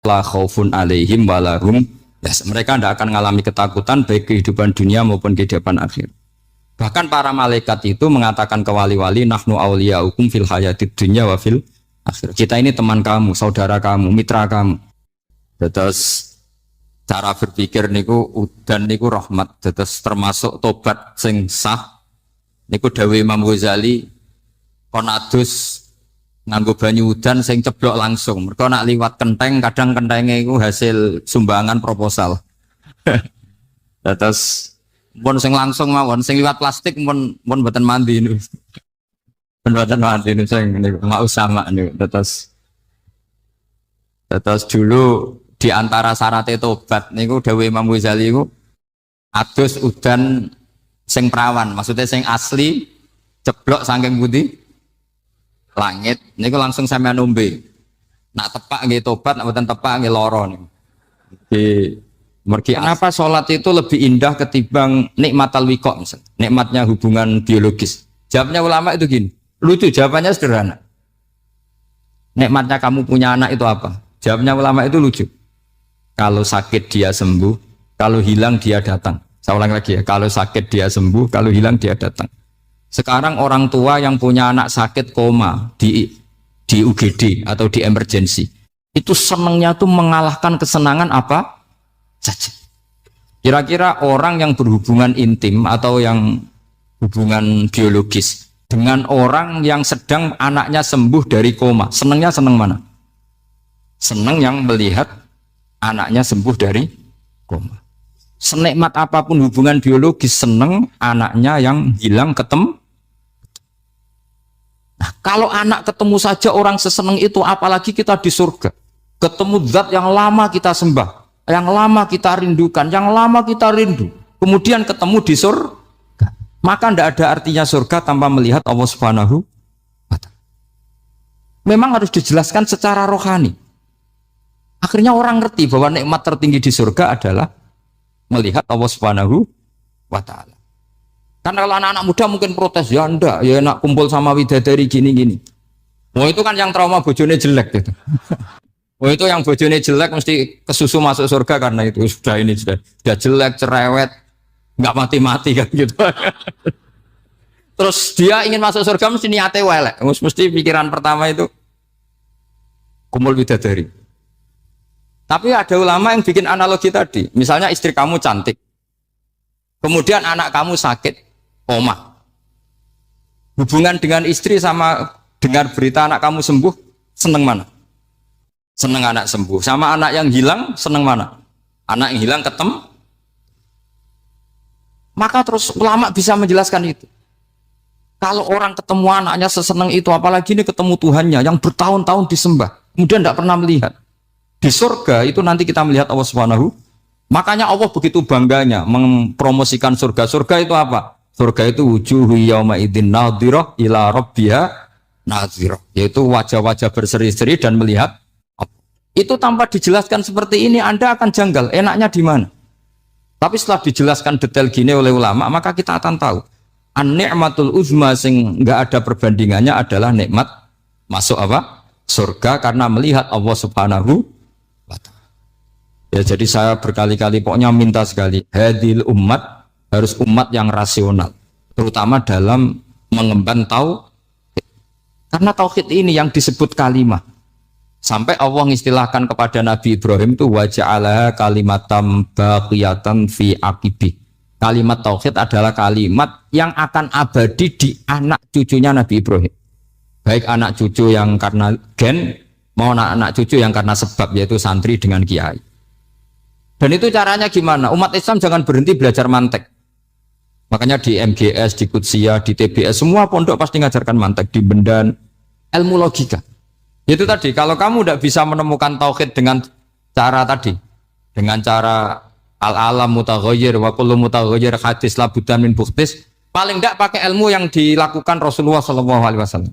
la khaufun alaihim walahum mereka tidak akan mengalami ketakutan baik kehidupan dunia maupun kehidupan akhir. Bahkan para malaikat itu mengatakan ke wali-wali nahnu awliyaukum fil hayatid dunya wa fil akhir. Kita ini teman kamu, saudara kamu, mitra kamu. Terus cara berpikir niku udan niku rahmat. Terus termasuk tobat sing sah niku dawuh Imam Ghazali kon adus nganggo banyu udan sing ceblok langsung. Mergo nak liwat kenteng kadang kentenge iku hasil sumbangan proposal. Terus mun sing langsung mawon sing liwat plastik mun mboten mandi niku. Mboten mandi niku sing niku enggak usah mak niku. Terus dulu di antara syarat tobat niku dawuh Imam Ghazali niku adus udan sing perawan, maksudnya sing asli ceblok saking pundi langit niku langsung sampean ombe. Nak tepak nggih tobat, nak mboten tepak nggih lara niku. Kenapa sholat itu lebih indah ketimbang nikmatal wiqa misalnya, nikmatnya hubungan biologis? Jawabnya ulama itu gini, lucu jawabannya sederhana. Nikmatnya kamu punya anak itu apa? Jawabnya ulama itu lucu. Kalau sakit dia sembuh, kalau hilang dia datang. Saya ulang lagi ya, kalau sakit dia sembuh, kalau hilang dia datang. Sekarang orang tua yang punya anak sakit koma di UGD atau di emergency, itu senangnya tuh mengalahkan kesenangan apa saja. Kira-kira orang yang berhubungan intim atau yang hubungan biologis dengan orang yang sedang anaknya sembuh dari koma, senangnya senang mana? Senang yang melihat anaknya sembuh dari koma. Senikmat apapun hubungan biologis, senang anaknya yang hilang ketemu. Nah, kalau anak ketemu saja orang seseneng itu, apalagi kita di surga. Ketemu zat yang lama kita sembah, yang lama kita rindukan, yang lama kita rindu. Kemudian ketemu di surga. Maka tidak ada artinya surga tanpa melihat Allah Subhanahu wa Ta'ala. Memang harus dijelaskan secara rohani. Akhirnya orang ngerti bahwa nikmat tertinggi di surga adalah melihat Allah Subhanahu wa Ta'ala. Karena kalau anak-anak muda mungkin protes, ya enggak, ya enak kumpul sama widadari gini-gini. Wah itu kan yang trauma bojone jelek gitu. Wah itu yang bojone jelek mesti kesusu masuk surga karena itu sudah jelek, cerewet, nggak mati-mati kan gitu. Terus dia ingin masuk surga mesti niate welek, mesti pikiran pertama itu kumpul widadari. Tapi ada ulama yang bikin analogi tadi, misalnya istri kamu cantik, kemudian anak kamu sakit, koma. Hubungan dengan istri sama dengar berita anak kamu sembuh, seneng mana? Seneng anak sembuh. Sama anak yang hilang, seneng mana? Anak yang hilang ketemu. Maka terus ulama bisa menjelaskan itu. Kalau orang ketemu anaknya seseneng itu, apalagi ini ketemu Tuhannya yang bertahun-tahun disembah, kemudian tidak pernah melihat. Di surga itu nanti kita melihat Allah Subhanahu. Makanya Allah begitu bangganya mempromosikan surga. Surga itu apa? Surga itu wujuhu yauma idzin nadhirah ila rabbiha nadhirah, yaitu wajah-wajah berseri-seri dan melihat. Itu tanpa dijelaskan seperti ini Anda akan janggal, enaknya di mana? Tapi setelah dijelaskan detail gini oleh ulama, maka kita akan tahu an-ni'matul uzma sing enggak ada perbandingannya adalah nikmat masuk apa? Surga karena melihat Allah Subhanahu. Ya jadi saya berkali-kali pokoknya minta sekali hadil umat harus umat yang rasional, terutama dalam mengemban tauhid. Karena tauhid ini yang disebut kalimah. Sampai Allah mengistilahkan kepada Nabi Ibrahim itu waja'alaha kalimatam baqiyatan fi aqibi. Kalimat tauhid adalah kalimat yang akan abadi di anak cucunya Nabi Ibrahim. Baik anak cucu yang karena gen mau anak cucu yang karena sebab, yaitu santri dengan kiai. Dan itu caranya gimana? Umat Islam jangan berhenti belajar mantek. Makanya di MGS, di Qudsiah, di TBS, semua pondok pasti ngajarkan mantek, di Bendan, ilmu logika. Itu tadi, kalau kamu tidak bisa menemukan tauhid dengan cara tadi, dengan cara al-alam mutaghayyir wa kullu mutaghayyir hadis labudan min bukhtis, paling tidak pakai ilmu yang dilakukan Rasulullah SAW.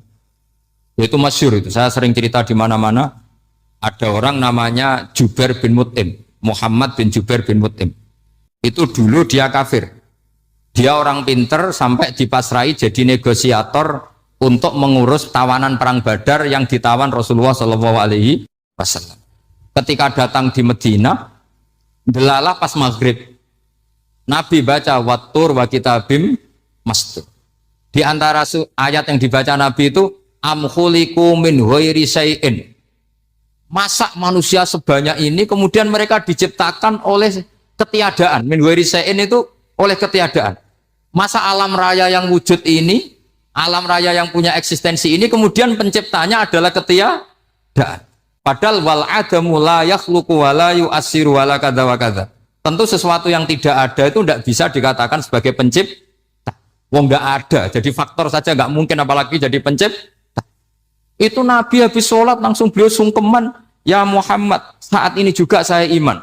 Yaitu masyhur itu, saya sering cerita di mana-mana. Ada orang namanya Jubair bin Mut'im, Muhammad bin Jubair bin Mut'im. Itu dulu dia kafir. Dia orang pinter sampai dipasrai jadi negosiator untuk mengurus tawanan perang Badar yang ditawan Rasulullah SAW. ketika datang di Medina, delalah pas maghrib, Nabi baca wattur wa kitabim mastur. Di antara ayat yang dibaca Nabi itu am khuliqu min ghairi syai'in. Masa manusia sebanyak ini kemudian mereka diciptakan oleh ketiadaan. Min ghairi syai'in itu oleh ketiadaan. Masa alam raya yang wujud ini, alam raya yang punya eksistensi ini kemudian penciptanya adalah ketiadaan. Padahal wal adamu la yakhluqu wa la yu'assiru wa la kadza wa kadza. Tentu sesuatu yang tidak ada itu tidak bisa dikatakan sebagai pencipta. Wong nggak ada, jadi faktor saja nggak mungkin apalagi jadi pencipta. Itu Nabi habis sholat langsung beliau sungkeman, ya Muhammad, saat ini juga saya iman.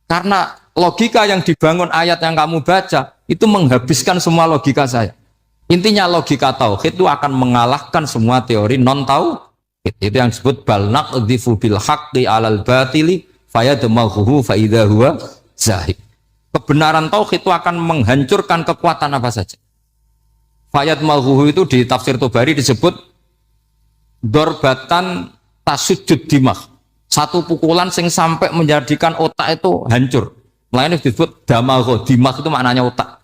Karena logika yang dibangun ayat yang kamu baca itu menghabiskan semua logika saya. Intinya logika tauhid itu akan mengalahkan semua teori non tauhid. Itu yang disebut bal naqdhifu bil haqqi 'alal batili fayadmaghuhu fa idza huwa zahid. Kebenaran tauhid itu akan menghancurkan kekuatan apa saja. Fayadmaghuhu itu di tafsir Tobari disebut dorbatan tasujud dimah. Satu pukulan sing sampai menjadikan otak itu hancur. Lainnya disebut damagho, dimah itu maknanya otak.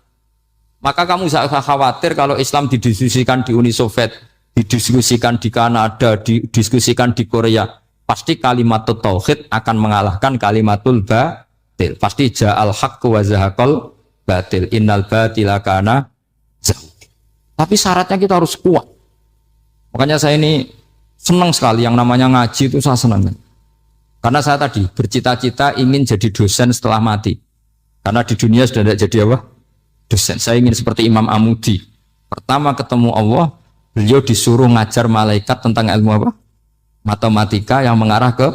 Maka kamu jangan khawatir kalau Islam didiskusikan di Uni Soviet, didiskusikan di Kanada, didiskusikan di Korea, pasti kalimat tauhid akan mengalahkan kalimatul batil. Pasti ja'al haqqu wa zahaqal batil, innal batila kana zahuq. Tapi syaratnya kita harus kuat. Makanya saya ini senang sekali yang namanya ngaji itu saya senang. Karena saya tadi bercita-cita ingin jadi dosen setelah mati. Karena di dunia sudah tidak jadi apa? Dosen. Saya ingin seperti Imam Amudi. Pertama ketemu Allah, beliau disuruh ngajar malaikat tentang ilmu apa? Matematika yang mengarah ke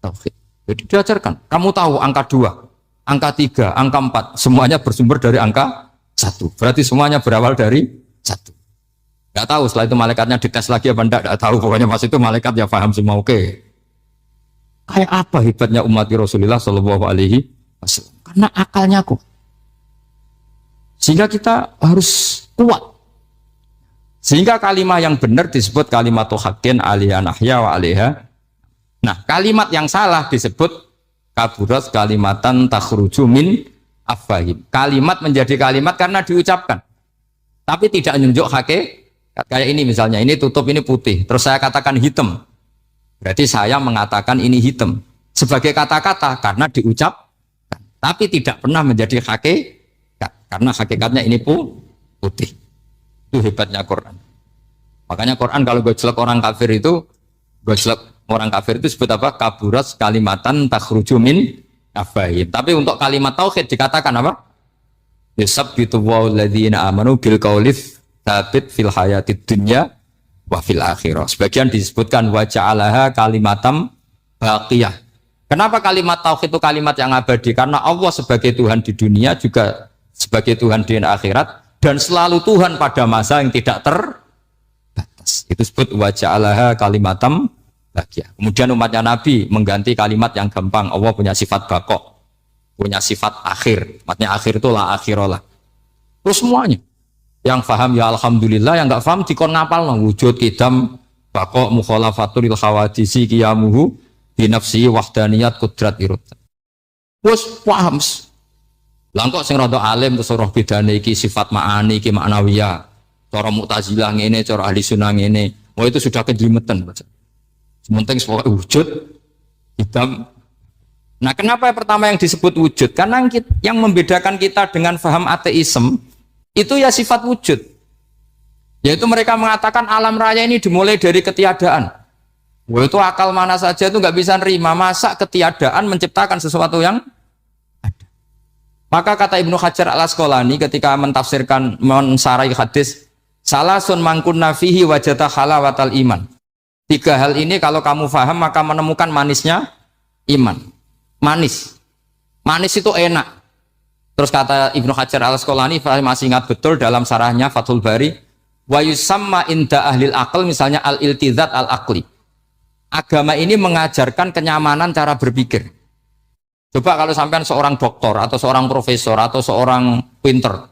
tauhid. Jadi diajarkan. Kamu tahu angka 2, angka 3, angka 4, semuanya bersumber dari angka 1. Berarti semuanya berawal dari 1. Gak tahu setelah itu malaikatnya dites lagi apa enggak, tahu. Pokoknya pas itu malaikat ya paham semua. Oke. Kayak apa hebatnya umat Rasulullah Shallallahu Alaihi Wasallam? Karena akalnya kuat. Sehingga kita harus kuat. Sehingga kalimat yang benar disebut kalimatul haqqin alaiha nahya wa alaiha. Nah, kalimat yang salah disebut kaburat kalimatan takhruju min afwahim. Kalimat menjadi kalimat karena diucapkan. Tapi tidak menunjuk hakikat. Kayak ini misalnya, ini tutup, ini putih. Terus saya katakan hitam. Berarti saya mengatakan ini hitam sebagai kata-kata karena diucapkan, tapi tidak pernah menjadi hakikat karena hakikatnya ini putih. Itu hebatnya Quran. Makanya Quran kalau gojlek orang kafir itu, gojlek orang kafir itu sebut apa? Kaburat kalimatan takhruju min afwahim. Tapi untuk kalimat tauhid dikatakan apa? Yusabbitu walladzina amanu bil qaulif tsabit fil hayatid dunya wa fil akhirah. Sebagian disebutkan wa ja'alaha kalimatam baqiyah. Kenapa kalimat tauhid itu kalimat yang abadi? Karena Allah sebagai Tuhan di dunia juga sebagai Tuhan di akhirat dan selalu Tuhan pada masa yang tidak terbatas. Itu disebut wa ja'alaha kalimatam baqiyah. Kemudian umatnya Nabi mengganti kalimat yang gampang. Allah punya sifat baqa, punya sifat akhir. Maksudnya akhir itu la akhirah lah. Terus semuanya. Yang paham ya alhamdulillah, yang enggak paham dikon ngapal no. Wujud kidam baqa mukhalafatul khawadisi qiyamuhu bi nafsi wahdaniyat qudrat irad. Wes paham. Lah kok sing rada alim terus roh bedane iki sifat ma'ani iki maknawiyah. Cara Mu'tazilah ngene, cara ahli sunnah ngene. Wah itu sudah kejlimetan baca. Sementing wujud kidam. Nah, kenapa pertama yang disebut wujud? Karena yang membedakan kita dengan paham ateisme itu ya sifat wujud, yaitu mereka mengatakan alam raya ini dimulai dari ketiadaan. Wah itu akal mana saja itu nggak bisa nerima, masa ketiadaan menciptakan sesuatu yang ada. Maka kata Ibnu Hajar al Asqalani ketika mentafsirkan mensarai hadis salasun mangkunna fihi wajata halawatal iman. 3 hal ini kalau kamu paham maka menemukan manisnya iman. Manis itu enak. Terus kata Ibnu Hajar al Asqalani, saya masih ingat betul dalam sarahnya Fathul Bari, wa yusamma inda ahlil aql, misalnya al-iltizat al-aqli. Agama ini mengajarkan kenyamanan cara berpikir. Coba kalau sampean seorang doktor atau seorang profesor atau seorang pinter,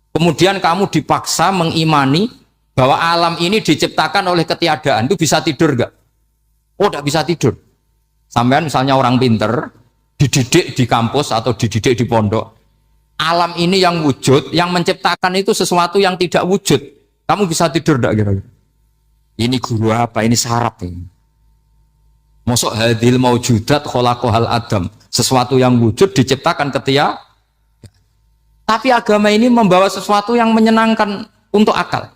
kemudian kamu dipaksa mengimani bahwa alam ini diciptakan oleh ketiadaan, itu bisa tidur gak? Oh, tidak bisa tidur. Sampean misalnya orang pinter, dididik di kampus atau dididik di pondok. Alam ini yang wujud, yang menciptakan itu sesuatu yang tidak wujud. Kamu bisa tidur enggak kira-kira? Ini guru apa? Ini sarap ini. Mosok hadil maujudat khalaqahal adam. Sesuatu yang wujud diciptakan ketika. Tapi agama ini membawa sesuatu yang menyenangkan untuk akal.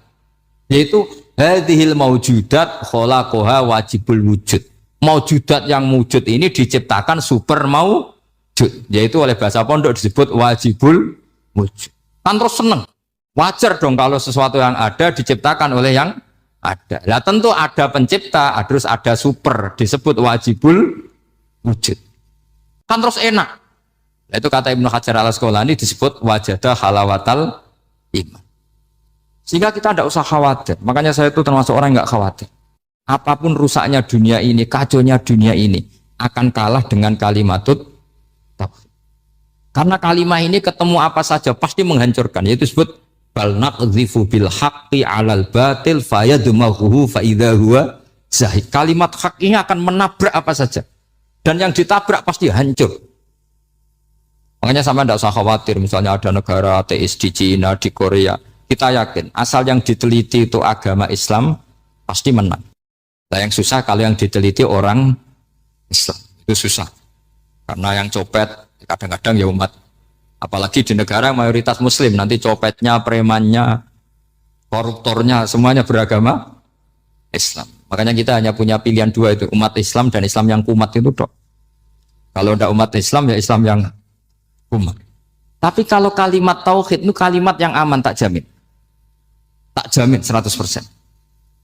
Yaitu hadhil maujudat khalaqaha wajibul wujud. Maujudat yang wujud ini diciptakan super maujud. Yaitu oleh bahasa pondok disebut wajibul wujud. Kan terus seneng. Wajar dong kalau sesuatu yang ada diciptakan oleh yang ada. Nah tentu ada pencipta, terus ada super, disebut wajibul wujud. Kan terus enak. Nah, itu kata Ibnu Hajar al-Asqalani disebut wajadah halawatal iman. Sehingga kita tidak usah khawatir. Makanya saya itu termasuk orang yang nggak khawatir. Apapun rusaknya dunia ini, kacaunya dunia ini akan kalah dengan kalimatut tauhid. Karena kalimat ini ketemu apa saja pasti menghancurkan. Yaitu disebut bal naqdhifu bil haqqi 'alal batil fayadmaghuhu fa idza huwa zahid. Kalimat hak ini akan menabrak apa saja. Dan yang ditabrak pasti hancur. Makanya sama tidak usah khawatir misalnya ada negara ateis di Cina, di Korea. Kita yakin asal yang diteliti itu agama Islam pasti menang. Nah yang susah kalau yang diteliti orang Islam. Itu susah. Karena yang copet kadang-kadang ya umat. Apalagi di negara mayoritas muslim, nanti copetnya, premannya, koruptornya, semuanya beragama Islam. Makanya kita hanya punya pilihan dua itu, umat Islam dan Islam yang kumat itu dok. Kalau tidak umat Islam, ya Islam yang kumat. Tapi kalau kalimat tauhid itu kalimat yang aman, tak jamin. Tak jamin 100%.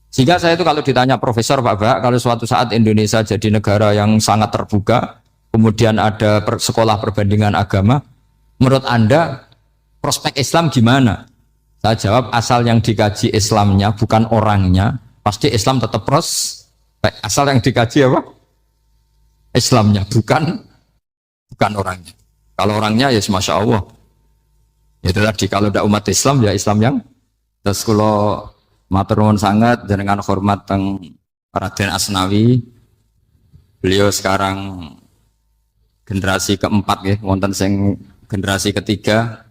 Sehingga saya itu kalau ditanya profesor Pak Bak, kalau suatu saat Indonesia jadi negara yang sangat terbuka, kemudian ada sekolah perbandingan agama, menurut Anda prospek Islam gimana? Saya jawab asal yang dikaji Islamnya bukan orangnya, pasti Islam tetap prospek. Asal yang dikaji apa? Islamnya bukan orangnya. Kalau orangnya ya masya Allah. Itu tadi kalau tidak umat Islam ya Islam yang. Terus kalau matur nuwun sangat dengan hormat teng Raden Asnawi, beliau sekarang generasi keempat ya, wonten sing generasi ketiga.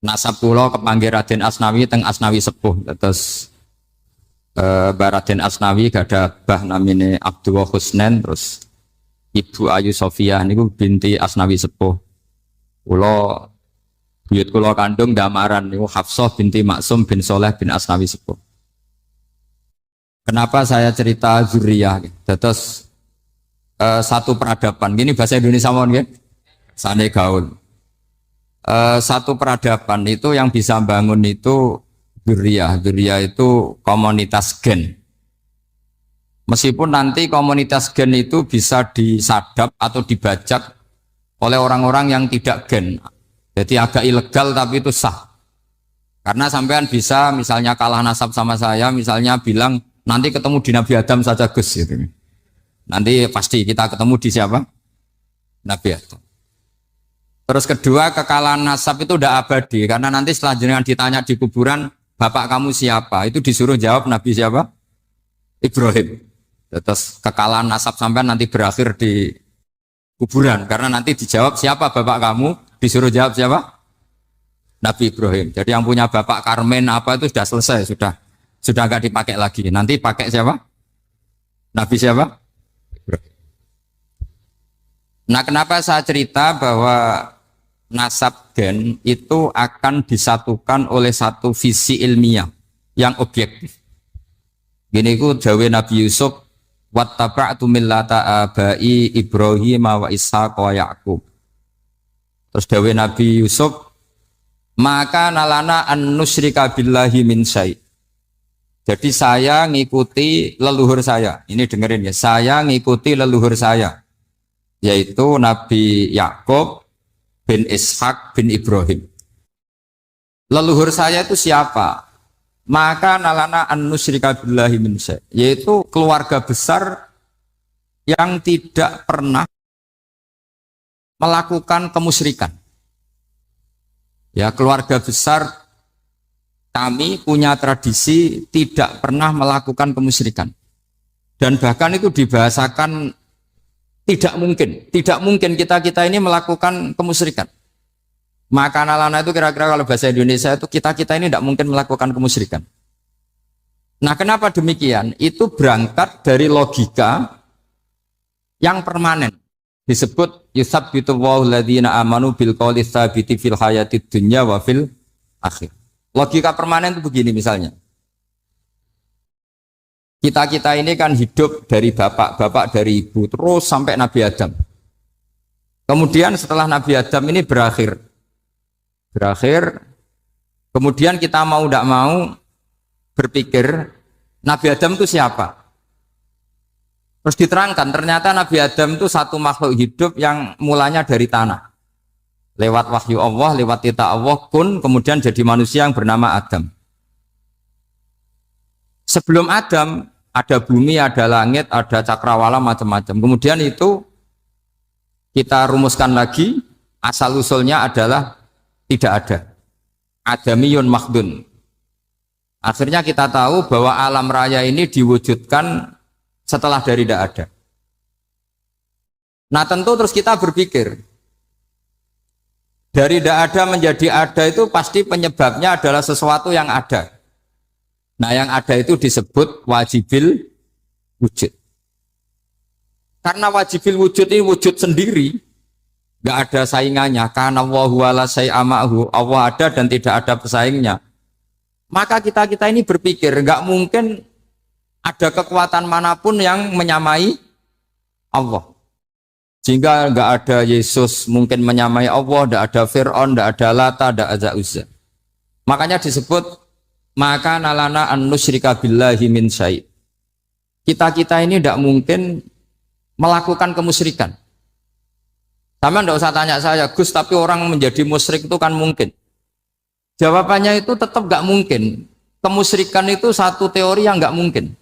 Nasab kula kepanggih Raden Asnawi teng Asnawi sepuh. Terus Raden Asnawi gada bah namine Abdullah Husnen, terus Ibu Ayu Sofia niku binti Asnawi sepuh. Kula buyut kula kandung damaran niku Hafsah binti Maksum bin Soleh bin Asnawi sepuh. Kenapa saya cerita zuriyah? Terus satu peradaban. Gini bahasa Indonesia mohon nggih. Sane gaul. Satu peradaban itu yang bisa bangun itu zuriyah. Zuriyah itu komunitas gen. Meskipun nanti komunitas gen itu bisa disadap atau dibajak oleh orang-orang yang tidak gen. Jadi agak ilegal tapi itu sah. Karena sampean bisa misalnya kalah nasab sama saya, misalnya bilang nanti ketemu di Nabi Adam saja Gus gitu. Nanti pasti kita ketemu di siapa? Nabi Adam. Terus kedua, kekalahan nasab itu udah abadi karena nanti setelah jenengan ditanya di kuburan, bapak kamu siapa? Itu disuruh jawab Nabi siapa? Ibrahim. Terus kekalahan nasab sampean nanti berakhir di kuburan karena nanti dijawab siapa bapak kamu, disuruh jawab siapa? Nabi Ibrahim. Jadi yang punya bapak Karmen apa itu sudah selesai, sudah nggak dipakai lagi. Nanti pakai siapa? Nabi siapa? Ibrahim. Nah, kenapa saya cerita bahwa nasab gen itu akan disatukan oleh satu visi ilmiah yang objektif. Gini ku dawe Nabi Yusuf, wattaba'tu millata abai Ibrahim wa Ishaq wa Yaqub. Terus dawe Nabi Yusuf, maka nalana an nusyrika billahi min syai'. Jadi saya ngikuti leluhur saya. Ini dengerin ya, saya ngikuti leluhur saya, yaitu Nabi Yakub bin Ishak bin Ibrahim. Leluhur saya itu siapa? Maka nalana an nusyrika billahi min syai', yaitu keluarga besar yang tidak pernah melakukan kemusyrikan. Ya, keluarga besar kami punya tradisi tidak pernah melakukan kemusyrikan. Dan bahkan itu dibahasakan tidak mungkin kita ini melakukan kemusyrikan. Maka lana itu kira-kira kalau bahasa Indonesia itu kita ini tidak mungkin melakukan kemusyrikan. Nah, kenapa demikian? Itu berangkat dari logika yang permanen. Disebut yusabbitu Allahu alladziina aamanu bil qouli tsabiti fil hayatid dunya wa fil akhir. Logika permanen itu begini misalnya. Kita ini kan hidup dari bapak dari ibu terus sampai Nabi Adam. Kemudian setelah Nabi Adam ini berakhir, kemudian kita mau tidak mau berpikir Nabi Adam itu siapa? Terus diterangkan ternyata Nabi Adam itu satu makhluk hidup yang mulanya dari tanah. Lewat wahyu Allah, lewat titah Allah kun, kemudian jadi manusia yang bernama Adam. Sebelum Adam ada bumi, ada langit, ada cakrawala, macam-macam. Kemudian itu kita rumuskan lagi, asal usulnya adalah tidak ada. Adamiyun makhdun. Akhirnya kita tahu bahwa alam raya ini diwujudkan setelah dari tidak ada. Nah tentu terus kita berpikir, dari tidak ada menjadi ada itu pasti penyebabnya adalah sesuatu yang ada. Nah yang ada itu disebut wajibil wujud. Karena wajibil wujud ini wujud sendiri, nggak ada saingannya. Karena Allahu ala syai'amahu, Allah ada dan tidak ada pesaingnya. Maka kita ini berpikir nggak mungkin ada kekuatan manapun yang menyamai Allah. Sehingga nggak ada Yesus mungkin menyamai Allah, nggak ada Fir'aun, nggak ada Lata, nggak ada Uzza. Makanya disebut maka nalana an nusyrika billahi min syai'. Kita ini tidak mungkin melakukan kemusyrikan. Sama tidak usah tanya saya, Gus, tapi orang menjadi musyrik itu kan mungkin. Jawabannya itu tetap nggak mungkin. Kemusyrikan itu satu teori yang nggak mungkin.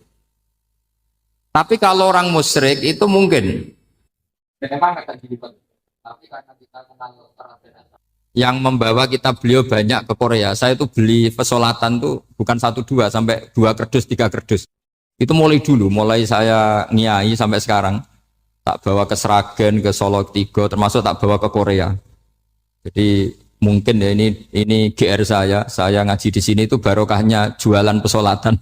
Tapi kalau orang musyrik itu mungkin. Memang akan dilibat. Tapi karena kita kenal yang membawa kita beliau banyak ke Korea. Saya itu beli pesolatan tuh bukan 1 2 sampai 2 kerdus 3 kerdus. Itu mulai dulu, mulai saya ngiai sampai sekarang. Tak bawa ke Sragen, ke Solo Tigo, termasuk tak bawa ke Korea. Jadi mungkin ya ini GR saya ngaji di sini itu barokahnya jualan pesolatan.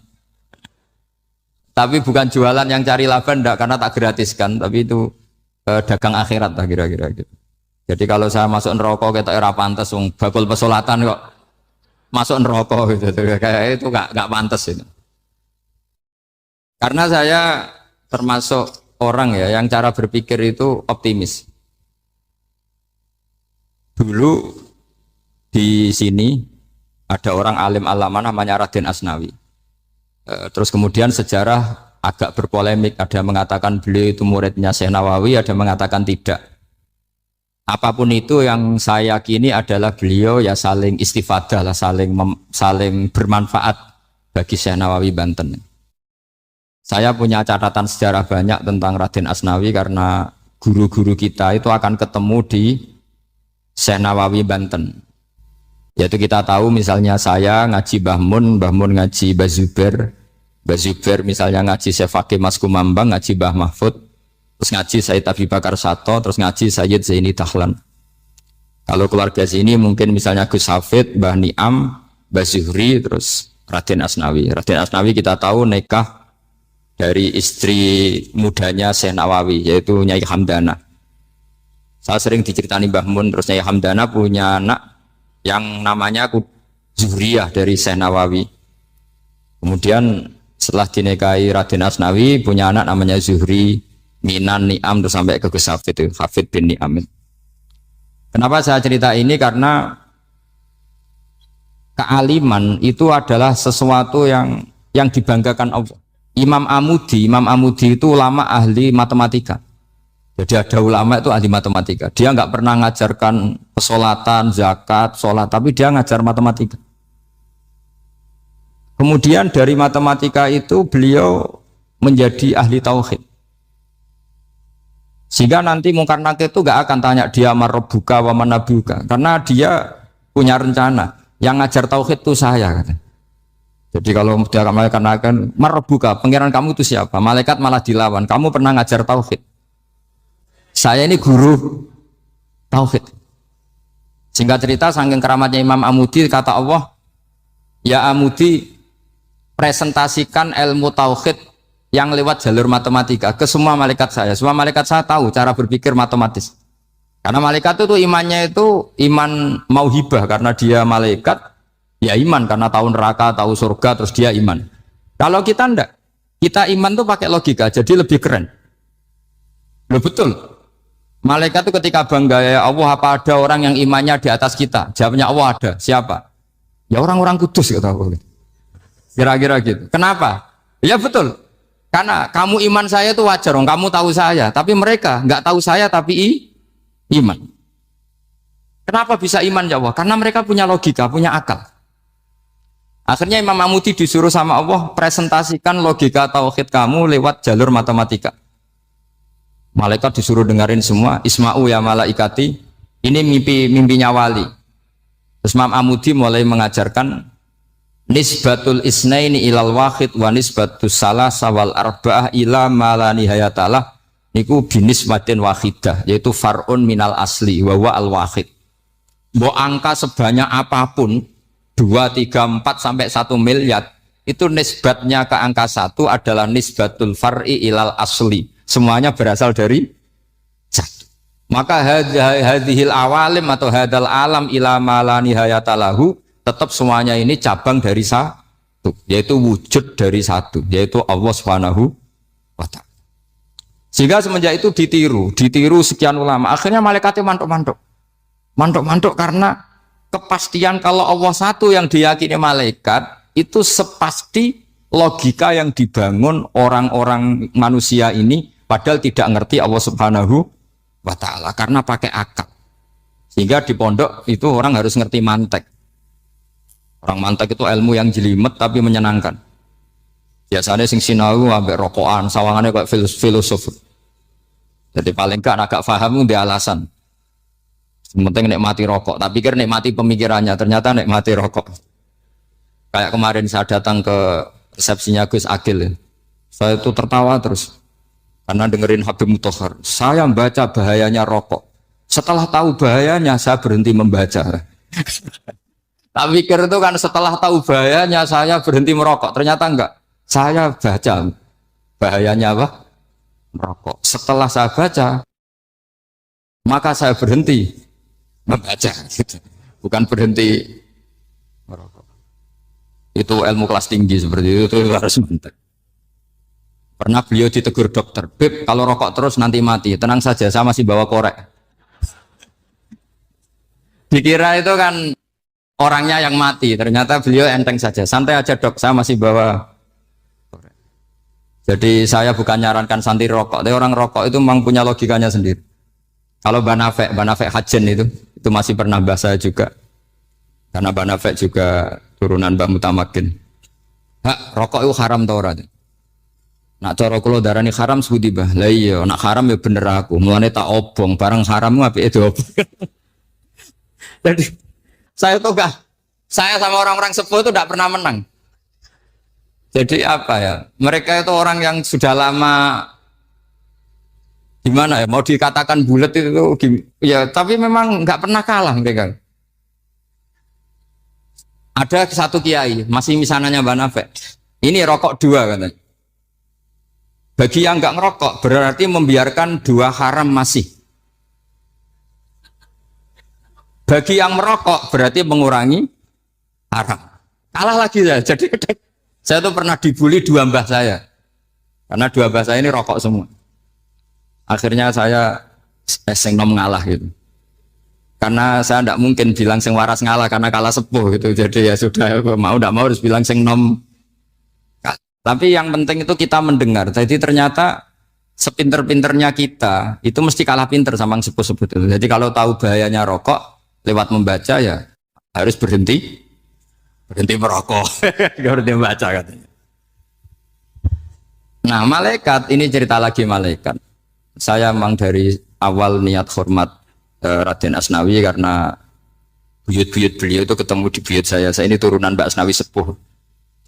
Tapi bukan jualan yang cari laba enggak, karena tak gratiskan, tapi itu dagang akhirat lah kira-kira gitu. Jadi kalau saya masuk neraka kita era pantas, bakul pesolatan kok masuk neraka gitu, kayak itu nggak pantas itu. Karena saya termasuk orang ya yang cara berpikir itu optimis. Dulu di sini ada orang alim alama namanya Raden Asnawi. Terus kemudian sejarah agak berpolemik, ada yang mengatakan beliau itu muridnya Syekh Nawawi, ada yang mengatakan tidak. Apapun itu yang saya yakini adalah beliau ya saling istifadah lah, saling bermanfaat bagi Syekh Nawawi Banten. Saya punya catatan sejarah banyak tentang Raden Asnawi karena guru-guru kita itu akan ketemu di Syekh Nawawi Banten. Yaitu kita tahu misalnya saya ngaji Mbah Mun ngaji Mbah Zubair misalnya ngaji Syekh Fakih Mas Kumambang, ngaji Mbah Mahfud, terus ngaji Sayyid Abi Bakar Sato, terus ngaji Sayyid Zaini Dahlan. Kalau keluarga sini mungkin misalnya Gus Hafid, Mbah Niam, Mbah Zuhri, terus Raden Asnawi. Raden Asnawi kita tahu nikah dari istri mudanya Syekh Nawawi, yaitu Nyai Hamdana. Saya sering diceritani Mbah Mun, terus Nyai Hamdana punya anak yang namanya Zuhriyah dari Syekh Nawawi. Kemudian setelah dinikahi Raden Asnawi punya anak namanya Zuhri, Minan, Ni'am, terus sampai ke Gus Hafid itu, Hafid bin Ni'am. Kenapa saya cerita ini? Karena kealiman itu adalah sesuatu yang dibanggakan Allah. Imam Amudi itu ulama ahli matematika. Jadi ada ulama itu ahli matematika. Dia nggak pernah ngajarkan pesolatan, zakat, sholat, tapi dia ngajar matematika. Kemudian dari matematika itu beliau menjadi ahli tauhid. Sehingga nanti Mungkar Nakir itu gak akan tanya dia marabbuka wa manabuka, karena dia punya rencana yang ngajar tauhid itu saya kata. Jadi kalau dia akan merebuka, pangeran kamu itu siapa? Malaikat malah dilawan. Kamu pernah ngajar tauhid? Saya ini guru tauhid. Singkat cerita, saking keramatnya Imam Amudi, kata Allah, ya Amudi, presentasikan ilmu tauhid yang lewat jalur matematika ke semua malaikat saya. Semua malaikat saya tahu cara berpikir matematis. Karena malaikat itu imannya itu iman mauhibah, karena dia malaikat. Ya iman karena tahu neraka, tahu surga, terus dia iman. Kalau kita enggak, kita iman tuh pakai logika, jadi lebih keren. Loh betul. Malaikat itu ketika bangga, ya Allah, apa ada orang yang imannya di atas kita? Jawabnya Allah ada. Siapa? Ya orang-orang kudus, kata Allah. Kira-kira gitu. Kenapa? Ya betul. Karena kamu iman saya itu wajar, kamu tahu saya, tapi mereka nggak tahu saya tapi iman. Kenapa bisa iman ya Allah? Karena mereka punya logika, punya akal. Akhirnya Imam Amudi disuruh sama Allah presentasikan logika tauhid kamu lewat jalur matematika. Malaikat disuruh dengerin semua, Isma'u ya malaikati, ini mimpinya wali. Terus Imam Amudi mulai mengajarkan nisbatul isnaini ilal wahid wa nisbatus salasa wal arba'ah ila ma la nihayatalah niku binisbatin wahidah, yaitu far'un minal asli wa wa al wahid. Mbok angka sebanyak apapun 2, 3, 4 sampai 1 miliar itu nisbatnya ke angka 1 adalah nisbatul far'i ilal asli, semuanya berasal dari 1. Maka hadhil awalim atau hadal alam ila ma la nihayatalahu, tetap semuanya ini cabang dari 1, yaitu wujud dari 1, yaitu Allah Subhanahu wa ta'ala. Sehingga semenjak itu ditiru sekian ulama, akhirnya malaikatnya mantuk karena kepastian kalau Allah satu yang diyakini malaikat itu sepasti logika yang dibangun orang-orang manusia ini, padahal tidak ngerti Allah Subhanahu wa ta'ala karena pakai akal. Sehingga di pondok itu orang harus ngerti mantek. Orang mantek itu ilmu yang jelimet tapi menyenangkan. Biasanya sing sinau ambek rokokan, sawangannya kayak filosof. Jadi paling gak agak paham dia alasan. Penting nikmati rokok, tak pikir nikmati pemikirannya, ternyata nikmati rokok. Kayak kemarin saya datang ke resepsinya Gus Agil, saya itu tertawa terus karena dengerin Habib Mutahar. Saya membaca bahayanya rokok, setelah tahu bahayanya saya berhenti membaca. Tak pikir itu kan setelah tahu bahayanya saya berhenti merokok, ternyata enggak. Saya baca bahayanya apa? Merokok. Setelah saya baca, maka saya berhenti membaca, gitu. Bukan berhenti merokok. Itu ilmu kelas tinggi seperti itu harus mentek. Pernah beliau ditegur dokter, Beb, kalau rokok terus nanti mati. Tenang saja, saya masih bawa korek. Dikira itu kan orangnya yang mati, ternyata beliau enteng saja. Santai aja dok, saya masih bawa korek. Jadi saya bukan nyarankan santai rokok, tapi orang rokok itu memang punya logikanya sendiri. Kalau Banafek Hajen itu masih pernah bahasa juga. Karena Banafek juga turunan Mbah Mutamakin. Hak, rokok itu haram tau ora? Nak cara kula darani haram sebuti bah. Lah iya, nak haram ya bener aku. Mulane tak obong, barang haram apike diobong. Jadi saya sama orang-orang sepuh itu tidak pernah menang. Jadi apa ya? Mereka itu orang yang sudah lama gimana ya, mau dikatakan bulat itu ya, tapi memang nggak pernah kalah mereka. Ada satu kiai masih misananya Banafek, ini rokok 2 katanya. Bagi yang nggak ngerokok berarti membiarkan 2 haram masih. Bagi yang merokok berarti mengurangi haram. Kalah lagi saya. Jadi saya tuh pernah dibully 2 mbah saya karena 2 mbah saya ini rokok semua. Akhirnya saya sing nom ngalah gitu. Karena saya tidak mungkin bilang sing waras ngalah karena kalah sepuh gitu. Jadi ya sudah, mau tidak mau harus bilang sing nom. Tapi yang penting itu kita mendengar. Jadi ternyata sepinter-pinternya kita itu mesti kalah pinter sama yang sepuh-sepuh itu. Jadi kalau tahu bahayanya rokok lewat membaca ya harus berhenti merokok. Berhenti membaca katanya. Nah malaikat ini cerita lagi malaikat. Saya memang dari awal niat hormat Raden Asnawi karena buyut-buyut beliau itu ketemu di buyut saya. Saya ini turunan Mbak Asnawi sepuh.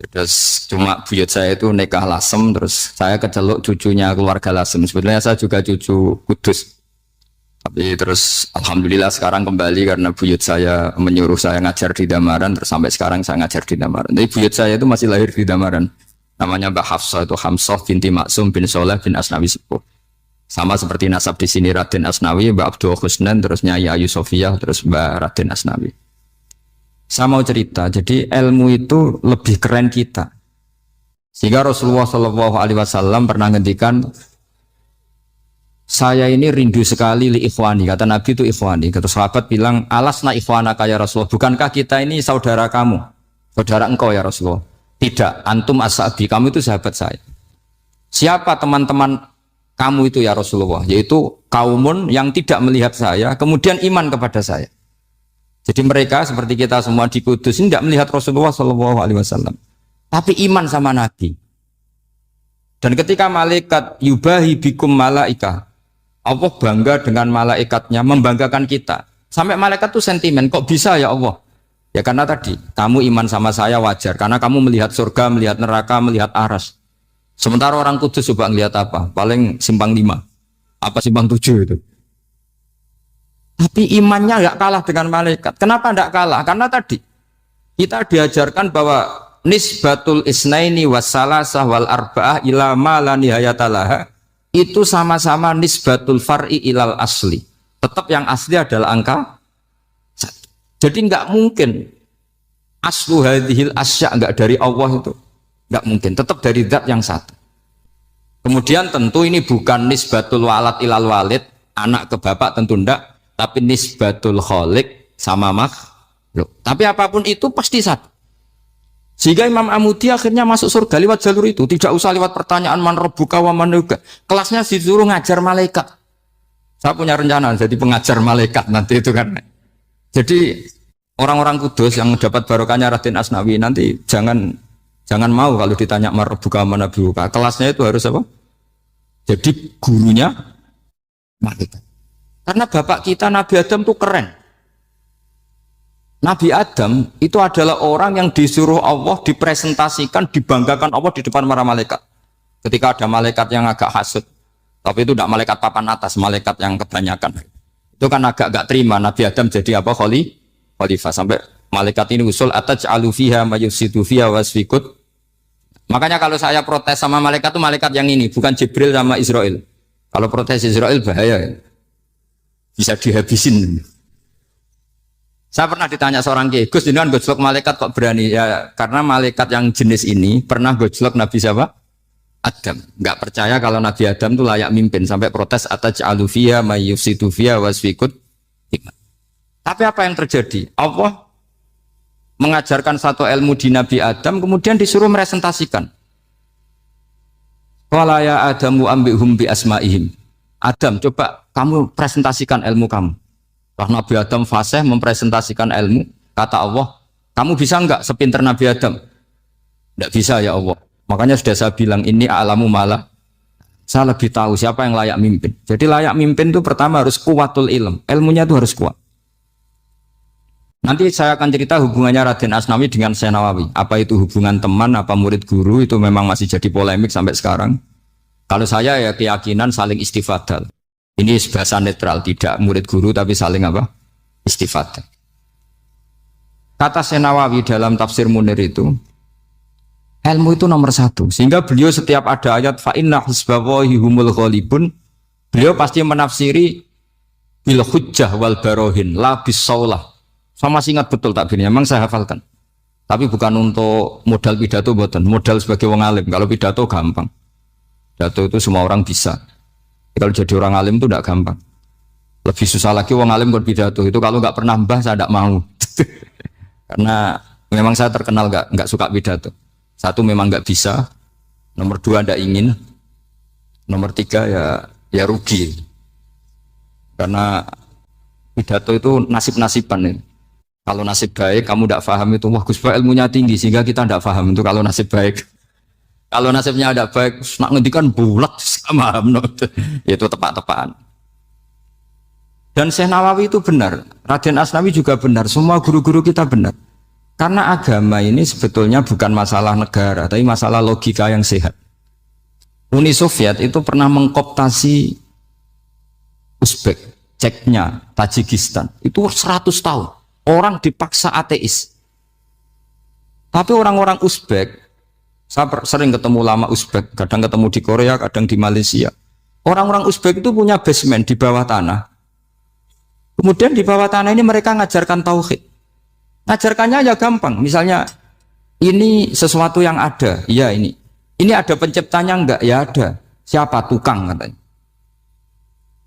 Terus cuma buyut saya itu nikah Lasem, terus saya keceluk cucunya keluarga Lasem. Sebetulnya saya juga cucu Kudus. Tapi terus alhamdulillah sekarang kembali karena buyut saya menyuruh saya ngajar di Damaran, terus sampai sekarang saya ngajar di Damaran. Tapi buyut saya itu masih lahir di Damaran. Namanya Mbak Hafsah, itu Hamsah binti Maksum bin Soleh bin Asnawi Sepuh. Sama seperti nasab di sini Raden Asnawi, Mbak Abdul Husnan, terus Nyai Ayu Sofiyah, terus Mbak Raden Asnawi. Saya mau cerita, jadi ilmu itu lebih keren kita. Sehingga Rasulullah Shallallahu Alaihi Wasallam pernah ngendikan, saya ini rindu sekali li ikhwani, kata Nabi itu ikhwani. Kata sahabat bilang, alasna ikhwana kaya Rasulullah, bukankah kita ini saudara kamu, saudara engkau ya Rasulullah? Tidak, antum ashabi, kamu itu sahabat saya. Siapa teman-teman kamu itu ya Rasulullah? Yaitu kaumun yang tidak melihat saya, kemudian iman kepada saya. Jadi mereka seperti kita semua di Kudus ini tidak melihat Rasulullah Shallallahu Alaihi Wasallam, tapi iman sama Nabi. Dan ketika malaikat yubahi bikum malaika, Allah bangga dengan malaikatnya, membanggakan kita. Sampai malaikat tuh sentimen, kok bisa ya Allah? Ya karena tadi, kamu iman sama saya wajar, karena kamu melihat surga, melihat neraka, melihat aras. Sementara orang Kudus coba ngelihat apa? Paling simpang 5, apa simpang 7 itu. Tapi imannya nggak kalah dengan malaikat. Kenapa nggak kalah? Karena tadi kita diajarkan bahwa nisbatul isnaini wassalasah wal arba'ah ila ma la nihayatalaha itu sama-sama nisbatul far'i ilal asli. Tetap yang asli adalah angka 1. Jadi nggak mungkin aslu hadhil asya nggak dari Allah itu, nggak mungkin. Tetap dari zat yang 1. Kemudian tentu ini bukan nisbatul walad ilal walid, anak ke bapak tentu enggak, tapi nisbatul khaliq sama makhluk. Tapi apapun itu pasti 1. Sehingga Imam Amudi akhirnya masuk surga lewat jalur itu, tidak usah lewat pertanyaan man rabbuka wa man nuka. Kelasnya disuruh ngajar malaikat. Saya punya rencana jadi pengajar malaikat nanti itu kan. Jadi orang-orang Kudus yang dapat barokahnya Raden Asnawi nanti jangan mau kalau ditanya man rabbuka wa man nuka. Kelasnya itu harus apa? Jadi gurunya malaikat. Karena bapak kita Nabi Adam itu keren. Nabi Adam itu adalah orang yang disuruh Allah, dipresentasikan, dibanggakan Allah di depan para malaikat. Ketika ada malaikat yang agak hasut, tapi itu tidak malaikat papan atas, malaikat yang kebanyakan. Itu kan agak gak terima Nabi Adam jadi apa? Khalifah. Sampai malaikat ini usul ataj'alu fiha mayufsidu fiha wasfikut. Makanya kalau saya protes sama malaikat itu malaikat yang ini, bukan Jibril sama Israel. Kalau protes Israel bahaya ya. Bisa dihabisin. Saya pernah ditanya seorang kiai, Gus jenengan gojlok malaikat kok berani? Ya karena malaikat yang jenis ini pernah gojlok Nabi siapa? Adam. Enggak percaya kalau Nabi Adam itu layak mimpin, sampai protes ataj'alu fiha may yufsidu fiha wasfikut. Tapi apa yang terjadi? Allah mengajarkan satu ilmu di Nabi Adam, kemudian disuruh meresentasikan. Qala ya Adamu ambihum bi asma'ihim. Adam, coba kamu presentasikan ilmu kamu. Nabi Adam fasih mempresentasikan ilmu, kata Allah, kamu bisa enggak sepinter Nabi Adam? Enggak bisa ya Allah. Makanya sudah saya bilang ini a'lamu malah. Saya lebih tahu siapa yang layak mimpin. Jadi layak mimpin itu pertama harus kuwatul ilm. Ilmunya itu harus kuat. Nanti saya akan cerita hubungannya Raden Asnawi dengan Syekh Nawawi. Apa itu hubungan teman, apa murid guru, itu memang masih jadi polemik sampai sekarang. Kalau saya ya keyakinan saling istifadal. Ini bahasa netral, tidak murid guru tapi saling apa? Istifadah. Kata Syekh Nawawi dalam tafsir Munir itu, ilmu itu nomor 1. Sehingga beliau setiap ada ayat fa inna hizballahi humul ghalibun, beliau pasti menafsiri bil hujjah wal barohin la bisaulah. Saya masih ingat betul takbirnya, memang saya hafalkan. Tapi bukan untuk modal pidato, boten. Modal sebagai wong alim. Kalau pidato gampang. Pidato itu semua orang bisa. Kalau jadi orang alim itu tidak gampang. Lebih susah lagi wong alim berpidato. Itu kalau nggak pernah mbah saya tidak mau. Karena memang saya terkenal nggak suka pidato. 1 memang nggak bisa. Nomor 2 tidak ingin. Nomor 3 ya rugi. Karena pidato itu nasib-nasiban. Kalau nasib baik kamu tidak paham itu, wah Gus Ba ilmunya tinggi sehingga kita tidak paham itu kalau nasib baik. Kalau nasibnya ada baik, nak ngendikan bulat sama itu tepat-tepatan. Dan Syekh Nawawi itu benar, Raden Asnawi juga benar, semua guru-guru kita benar. Karena agama ini sebetulnya bukan masalah negara, tapi masalah logika yang sehat. Uni Soviet itu pernah mengkooptasi Uzbek, Ceknya, Tajikistan. Itu 100 tahun. Orang dipaksa ateis. Tapi orang-orang Uzbek, saya sering ketemu lama Uzbek, kadang ketemu di Korea, kadang di Malaysia. Orang-orang Uzbek itu punya basement di bawah tanah. Kemudian di bawah tanah ini mereka ngajarkan tauhid. Ngajarkannya ya gampang. Misalnya ini sesuatu yang ada, iya ini. Ini ada penciptanya enggak? Ya ada. Siapa? Tukang katanya.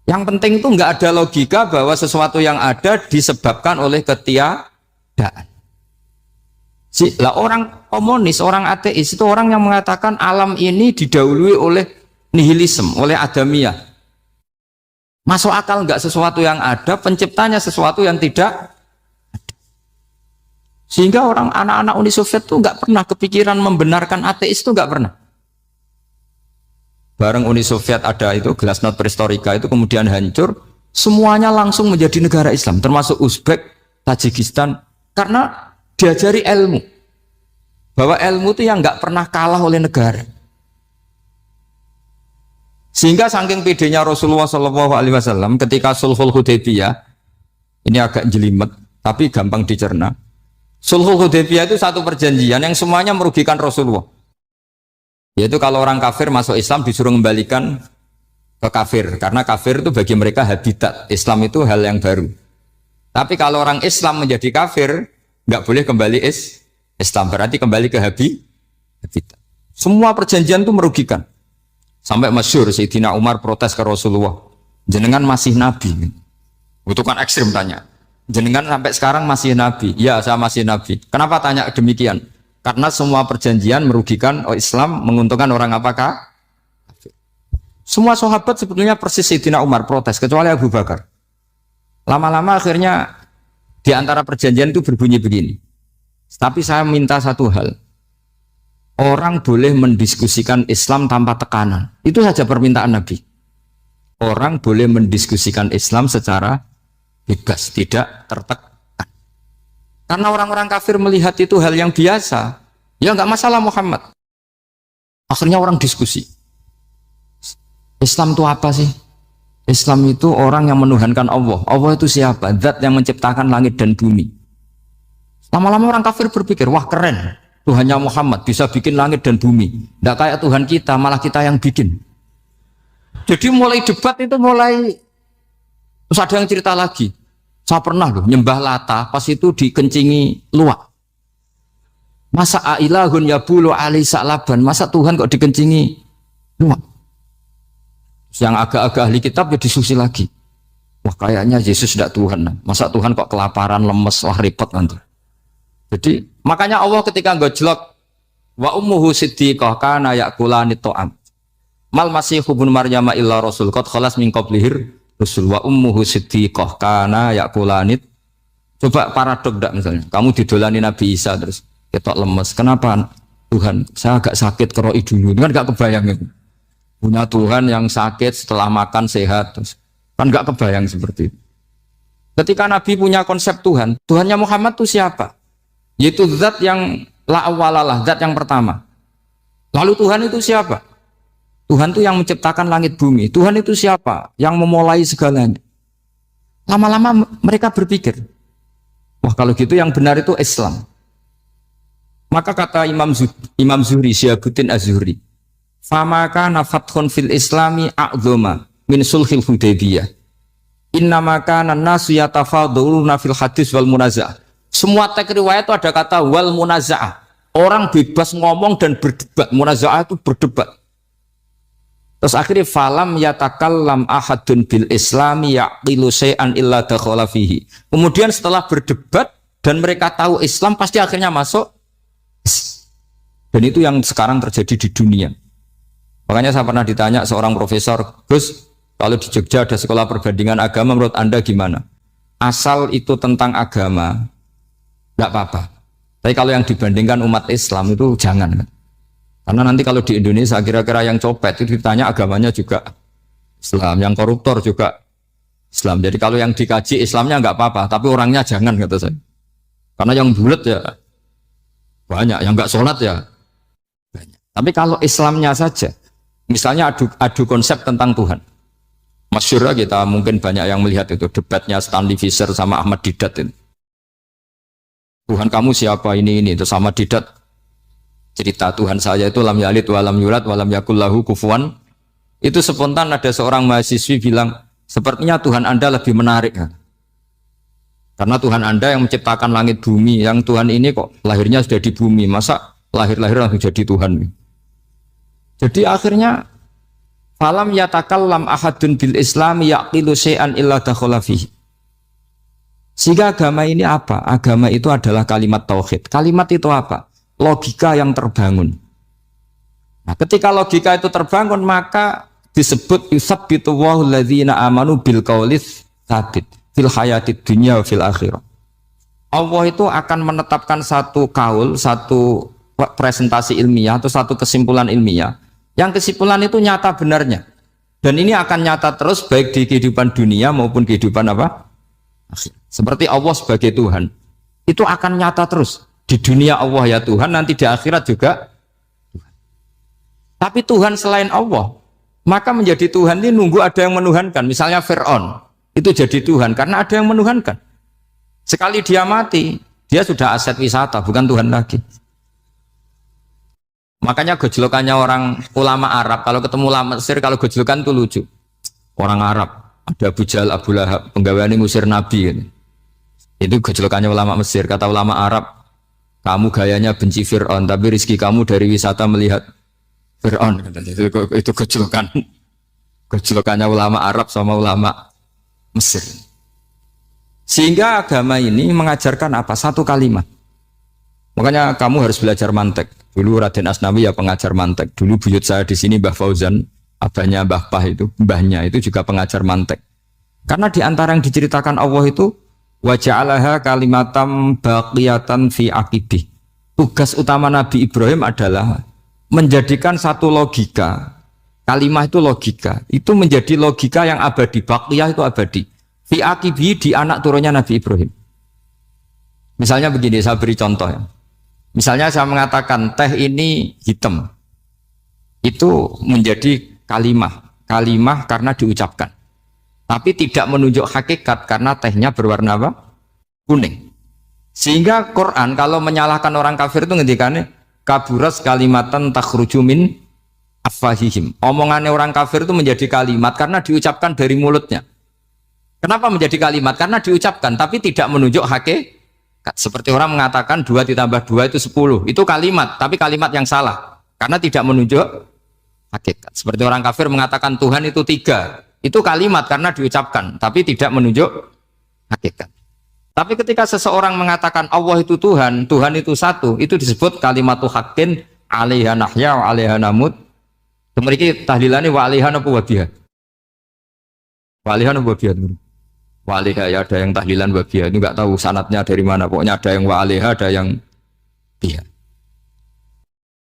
Yang penting itu enggak ada logika bahwa sesuatu yang ada disebabkan oleh ketiadaan. Lah orang komunis, orang ateis itu orang yang mengatakan alam ini didahului oleh nihilisme, oleh adamiyah. Masuk akal enggak sesuatu yang ada, penciptanya sesuatu yang tidak ada. Sehingga orang anak-anak Uni Soviet itu enggak pernah kepikiran membenarkan ateis, itu enggak pernah. Bareng Uni Soviet ada itu Glasnost Perestroika itu kemudian hancur, semuanya langsung menjadi negara Islam, termasuk Uzbek, Tajikistan, karena diajari ilmu. Bahwa ilmu itu yang enggak pernah kalah oleh negara. Sehingga saking pedenya Rasulullah SAW ketika Sulhul Hudaybiyah, ini agak jelimet, tapi gampang dicerna. Sulhul Hudaybiyah itu satu perjanjian yang semuanya merugikan Rasulullah. Yaitu kalau orang kafir masuk Islam disuruh kembalikan ke kafir, karena kafir itu bagi mereka habitat. Islam itu hal yang baru. Tapi kalau orang Islam menjadi kafir, nggak boleh kembali Islam, berarti kembali ke habitat. Semua perjanjian itu merugikan. Sampai masyhur Sayyidina Umar protes ke Rasulullah, jenengan masih nabi. Itu kan ekstrim tanya. Jenengan sampai sekarang masih nabi? Ya, saya masih nabi. Kenapa tanya demikian? Karena semua perjanjian merugikan Islam, menguntungkan orang apakah? Semua sahabat sebetulnya persis Sayyidina Umar protes, kecuali Abu Bakar. Lama-lama akhirnya di antara perjanjian itu berbunyi begini. Tapi saya minta satu hal. Orang boleh mendiskusikan Islam tanpa tekanan. Itu saja permintaan Nabi. Orang boleh mendiskusikan Islam secara bebas, tidak tertekan. Karena orang-orang kafir melihat itu hal yang biasa. Ya nggak masalah Muhammad. Akhirnya orang diskusi. Islam itu apa sih? Islam itu orang yang menuhankan Allah. Allah itu siapa? Zat yang menciptakan langit dan bumi. Lama-lama orang kafir berpikir, wah keren. Tuhannya Muhammad bisa bikin langit dan bumi. Nggak kayak Tuhan kita, malah kita yang bikin. Jadi mulai debat itu mulai. Terus ada yang cerita lagi, saya pernah loh nyembah Lata, pas itu dikencingi luwak. Masa ailahun ya bulu ali sa'laban, masa Tuhan kok dikencingi luwak? Yang agak-agak ahli kitab ya diskusi lagi. Wah kayaknya Yesus tidak Tuhan, masa Tuhan kok kelaparan, lemes, wah repot nanti. Jadi makanya Allah ketika gojlok wa ummuhu siddiqah kana yakulani ta'am. Mal masih ibnu Maryam illa rasul qad khalas min qablihir Rasul wa ummuhu siddiqah kana yakulanit. Coba paradok enggak misalnya, kamu didolani Nabi Isa terus ketok lemes. Kenapa Tuhan? Saya agak sakit keroi dulu. Kan enggak kebayang itu. Punya Tuhan yang sakit setelah makan sehat terus. Kan enggak kebayang seperti itu. Ketika Nabi punya konsep Tuhan, Tuhannya Muhammad itu siapa? Yaitu zat yang la awalalah, zat yang pertama. Lalu Tuhan itu siapa? Tuhan itu yang menciptakan langit bumi. Tuhan itu siapa? Yang memulai segalanya. Lama-lama mereka berpikir, wah kalau gitu yang benar itu Islam. Maka kata Imam Zuhri, Syihabuddin Az-Zuhri, famaka nafathun fil islami a'zoma min sulhil Hudaybiyah. Innama kana nasu yatafaduluna fil hadis wal munaza'ah. Semua teks riwayat itu ada kata wal munaza'ah. Orang bebas ngomong dan berdebat. Munaza'ah itu berdebat. Terus akhirnya falam yatakallam ahadun bil islami yaqilu syai'an illa dakhala fihi. Kemudian setelah berdebat dan mereka tahu Islam pasti akhirnya masuk. Dan itu yang sekarang terjadi di dunia. Makanya saya pernah ditanya seorang profesor, Gus, kalau di Jogja ada sekolah perbandingan agama, menurut Anda gimana? Asal itu tentang agama, enggak apa-apa. Tapi kalau yang dibandingkan umat Islam itu jangan. Karena nanti kalau di Indonesia kira-kira yang copet itu ditanya agamanya juga Islam, yang koruptor juga Islam. Jadi kalau yang dikaji Islamnya enggak apa-apa, tapi orangnya jangan kata saya. Karena yang bulat ya banyak. Yang nggak sholat ya banyak. Tapi kalau Islamnya saja, misalnya adu konsep tentang Tuhan. Masyhur kita mungkin banyak yang melihat itu debatnya Stanley Fischer sama Ahmad Didat itu. Tuhan kamu siapa ini itu sama Didat cerita Tuhan saya itu lam yalid walam yulad walam yakul lahu kufuwan. Itu spontan ada seorang mahasiswi bilang sepertinya Tuhan Anda lebih menarik. Karena Tuhan Anda yang menciptakan langit bumi, yang Tuhan ini kok lahirnya sudah di bumi, masa lahir-lahir langsung jadi Tuhan. Jadi akhirnya falam yatakallam ahadun bil islami yaqilu syai'an illa dakhala fihi. Sehingga agama ini apa? Agama itu adalah kalimat tauhid. Kalimat itu apa? Logika yang terbangun. Nah, ketika logika itu terbangun maka disebut yusabbitu wallahu alladzina amanu bil qaulis tsabit fil hayatid dunya wa fil akhirah. Allah itu akan menetapkan satu kaul, satu presentasi ilmiah atau satu kesimpulan ilmiah. Yang kesimpulan itu nyata benarnya. Dan ini akan nyata terus baik di kehidupan dunia maupun kehidupan apa? Akhir. Seperti Allah sebagai Tuhan. Itu akan nyata terus. Di dunia Allah ya Tuhan, nanti di akhirat juga Tuhan. Tapi Tuhan selain Allah, maka menjadi Tuhan ini nunggu ada yang menuhankan. Misalnya Fir'aun, itu jadi Tuhan karena ada yang menuhankan. Sekali dia mati, dia sudah aset wisata, bukan Tuhan lagi. Makanya gejolokannya orang ulama Arab, kalau ketemu ulama Mesir, kalau gejolokan itu lucu. Orang Arab, ada Abu Jahal, Abu Lahab, penggaweane ngusir Nabi. Gitu. Itu gejolokannya ulama Mesir. Kata ulama Arab, kamu gayanya benci Fir'aun, tapi rizki kamu dari wisata melihat Fir'aun. Itu gejolokan. Gejolokannya ulama Arab sama ulama Mesir. Sehingga agama ini mengajarkan apa? Satu kalimat. Makanya kamu harus belajar mantek. Dulu Raden Asnawi ya pengajar mantek. Dulu buyut saya di sini Mbah Fauzan, abahnya Mbah Pah itu, mbahnya itu juga pengajar mantek. Karena di antara yang diceritakan Allah itu wa ja'alaha kalimatam baqiyatan fi aqibih. Tugas utama Nabi Ibrahim adalah menjadikan satu logika. Kalimah itu logika. Itu menjadi logika yang abadi. Baqiyah itu abadi. Fi aqibih di anak turunnya Nabi Ibrahim. Misalnya begini, saya beri contoh ya. Misalnya saya mengatakan teh ini hitam, itu menjadi kalimah karena diucapkan, tapi tidak menunjuk hakikat karena tehnya berwarna apa? Kuning. Sehingga Quran kalau menyalahkan orang kafir itu ngendikannya kaburas kalimatan takhruju min afwahihim. Omongannya orang kafir itu menjadi kalimat karena diucapkan dari mulutnya. Kenapa menjadi kalimat? Karena diucapkan tapi tidak menunjuk hakikat. Seperti orang mengatakan 2 ditambah 2 itu 10. Itu kalimat, tapi kalimat yang salah. Karena tidak menunjuk hakikat. Seperti orang kafir mengatakan Tuhan itu 3. Itu kalimat karena diucapkan, tapi tidak menunjuk hakikat. Tapi ketika seseorang mengatakan Allah itu Tuhan, Tuhan itu satu, itu disebut kalimatu haqqin 'alaiha nahya wa 'alaiha namut. Memiliki tahlilane wa 'alaiha napa wa biha. Wa 'alaiha napa wa biha. Wa'alaiha ya ada yang tahlilan wabiyah itu nggak tahu sanatnya dari mana, pokoknya ada yang wa'alaiha ada yang biha.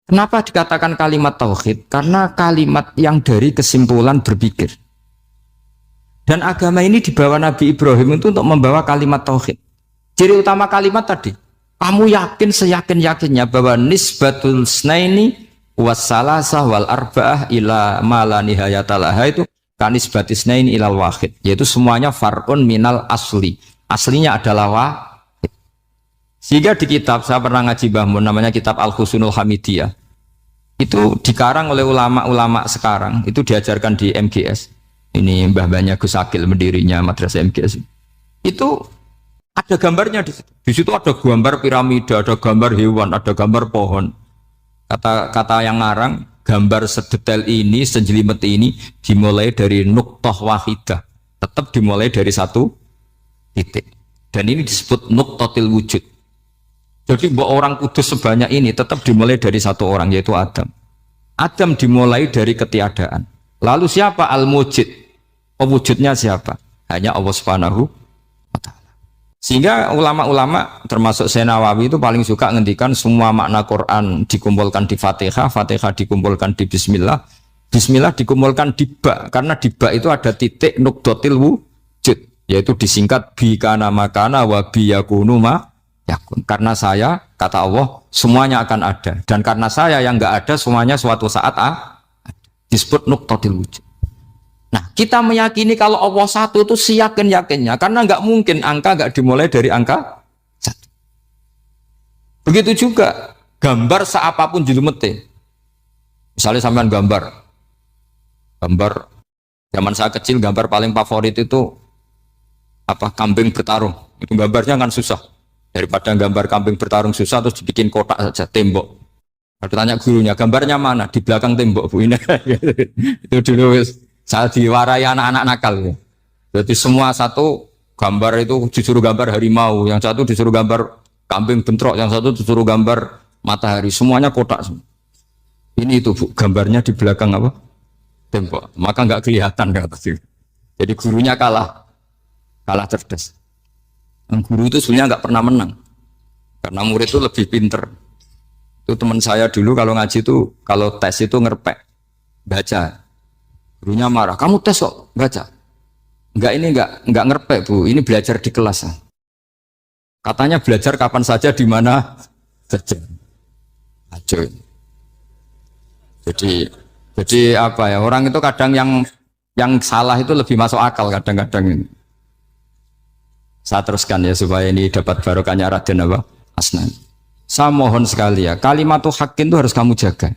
Kenapa dikatakan kalimat tauhid? Karena kalimat yang dari kesimpulan berpikir. Dan agama ini dibawa Nabi Ibrahim itu untuk membawa kalimat tauhid. Ciri utama kalimat tadi, kamu yakin seyakin-yakinnya bahwa nisbatul snaini wassalasah wal arba'ah ila ma la nihayatalaha itu kanis batisnain ilal wahid, yaitu semuanya far'un minal asli, aslinya adalah wahid. Sehingga di kitab, saya pernah ngaji Mbah Mun, namanya kitab Al-Husunul Hamidiyah, itu dikarang oleh ulama-ulama sekarang, itu diajarkan di MGS, ini mbah-mbahnya Gus Akil pendirinya madrasah MGS, itu ada gambarnya di situ ada gambar piramida, ada gambar hewan, ada gambar pohon. Kata yang ngarang, gambar sedetail ini, sejelimet ini dimulai dari nuktah wahidah, tetap dimulai dari satu titik, dan ini disebut nuktatil wujud. Jadi orang kudus sebanyak ini tetap dimulai dari satu orang, yaitu Adam. Adam dimulai dari ketiadaan. Lalu siapa al-mujid? Wujudnya siapa? Hanya Allah Subhanahu wa ta'ala. Sehingga ulama-ulama termasuk Syekh Nawawi itu paling suka ngendikan semua makna Quran dikumpulkan di Fatihah, Fatihah dikumpulkan di Bismillah, Bismillah dikumpulkan di Ba, karena di Ba itu ada titik nukdotil wujud, yaitu disingkat bi kana makana wa bi yakunu ma yakun. Karena saya, kata Allah, semuanya akan ada. Dan karena saya yang nggak ada, semuanya suatu saat ada. Disebut nuqtatil wujud. Nah, kita meyakini kalau Allah satu itu seyakin-yakinnya. Karena nggak mungkin angka nggak dimulai dari angka satu. Begitu juga gambar seapapun julumete. Misalnya sampean gambar zaman saya kecil, gambar paling favorit itu apa, kambing bertarung. Itu gambarnya kan susah. Daripada gambar kambing bertarung susah terus dibikin kotak saja, tembok. Kalau tanya gurunya, gambarnya mana? Di belakang tembok, Bu. Ini itu dulu saya diwarai anak-anak nakal ya. Jadi semua satu gambar itu disuruh gambar harimau, yang satu disuruh gambar kambing bentrok, yang satu disuruh gambar matahari, semuanya kotak semua. Ini itu, Bu, gambarnya di belakang apa? Tembok. Maka nggak kelihatan kata sih. Jadi gurunya kalah cerdas. Dan guru itu sebenarnya nggak pernah menang, karena murid itu lebih pinter. Itu teman saya dulu kalau ngaji itu, kalau tes itu ngerpek baca. Gurunya marah, kamu tes kok baca? Enggak ngerpek, Bu. Ini belajar di kelas. Katanya belajar kapan saja, di mana saja. Acuh. Jadi apa ya? Orang itu kadang yang salah itu lebih masuk akal kadang-kadang ini. Saya teruskan ya supaya ini dapat barokahnya Raden apa? Asnan. Saya mohon sekali ya, kalimatul haqqin itu harus kamu jaga.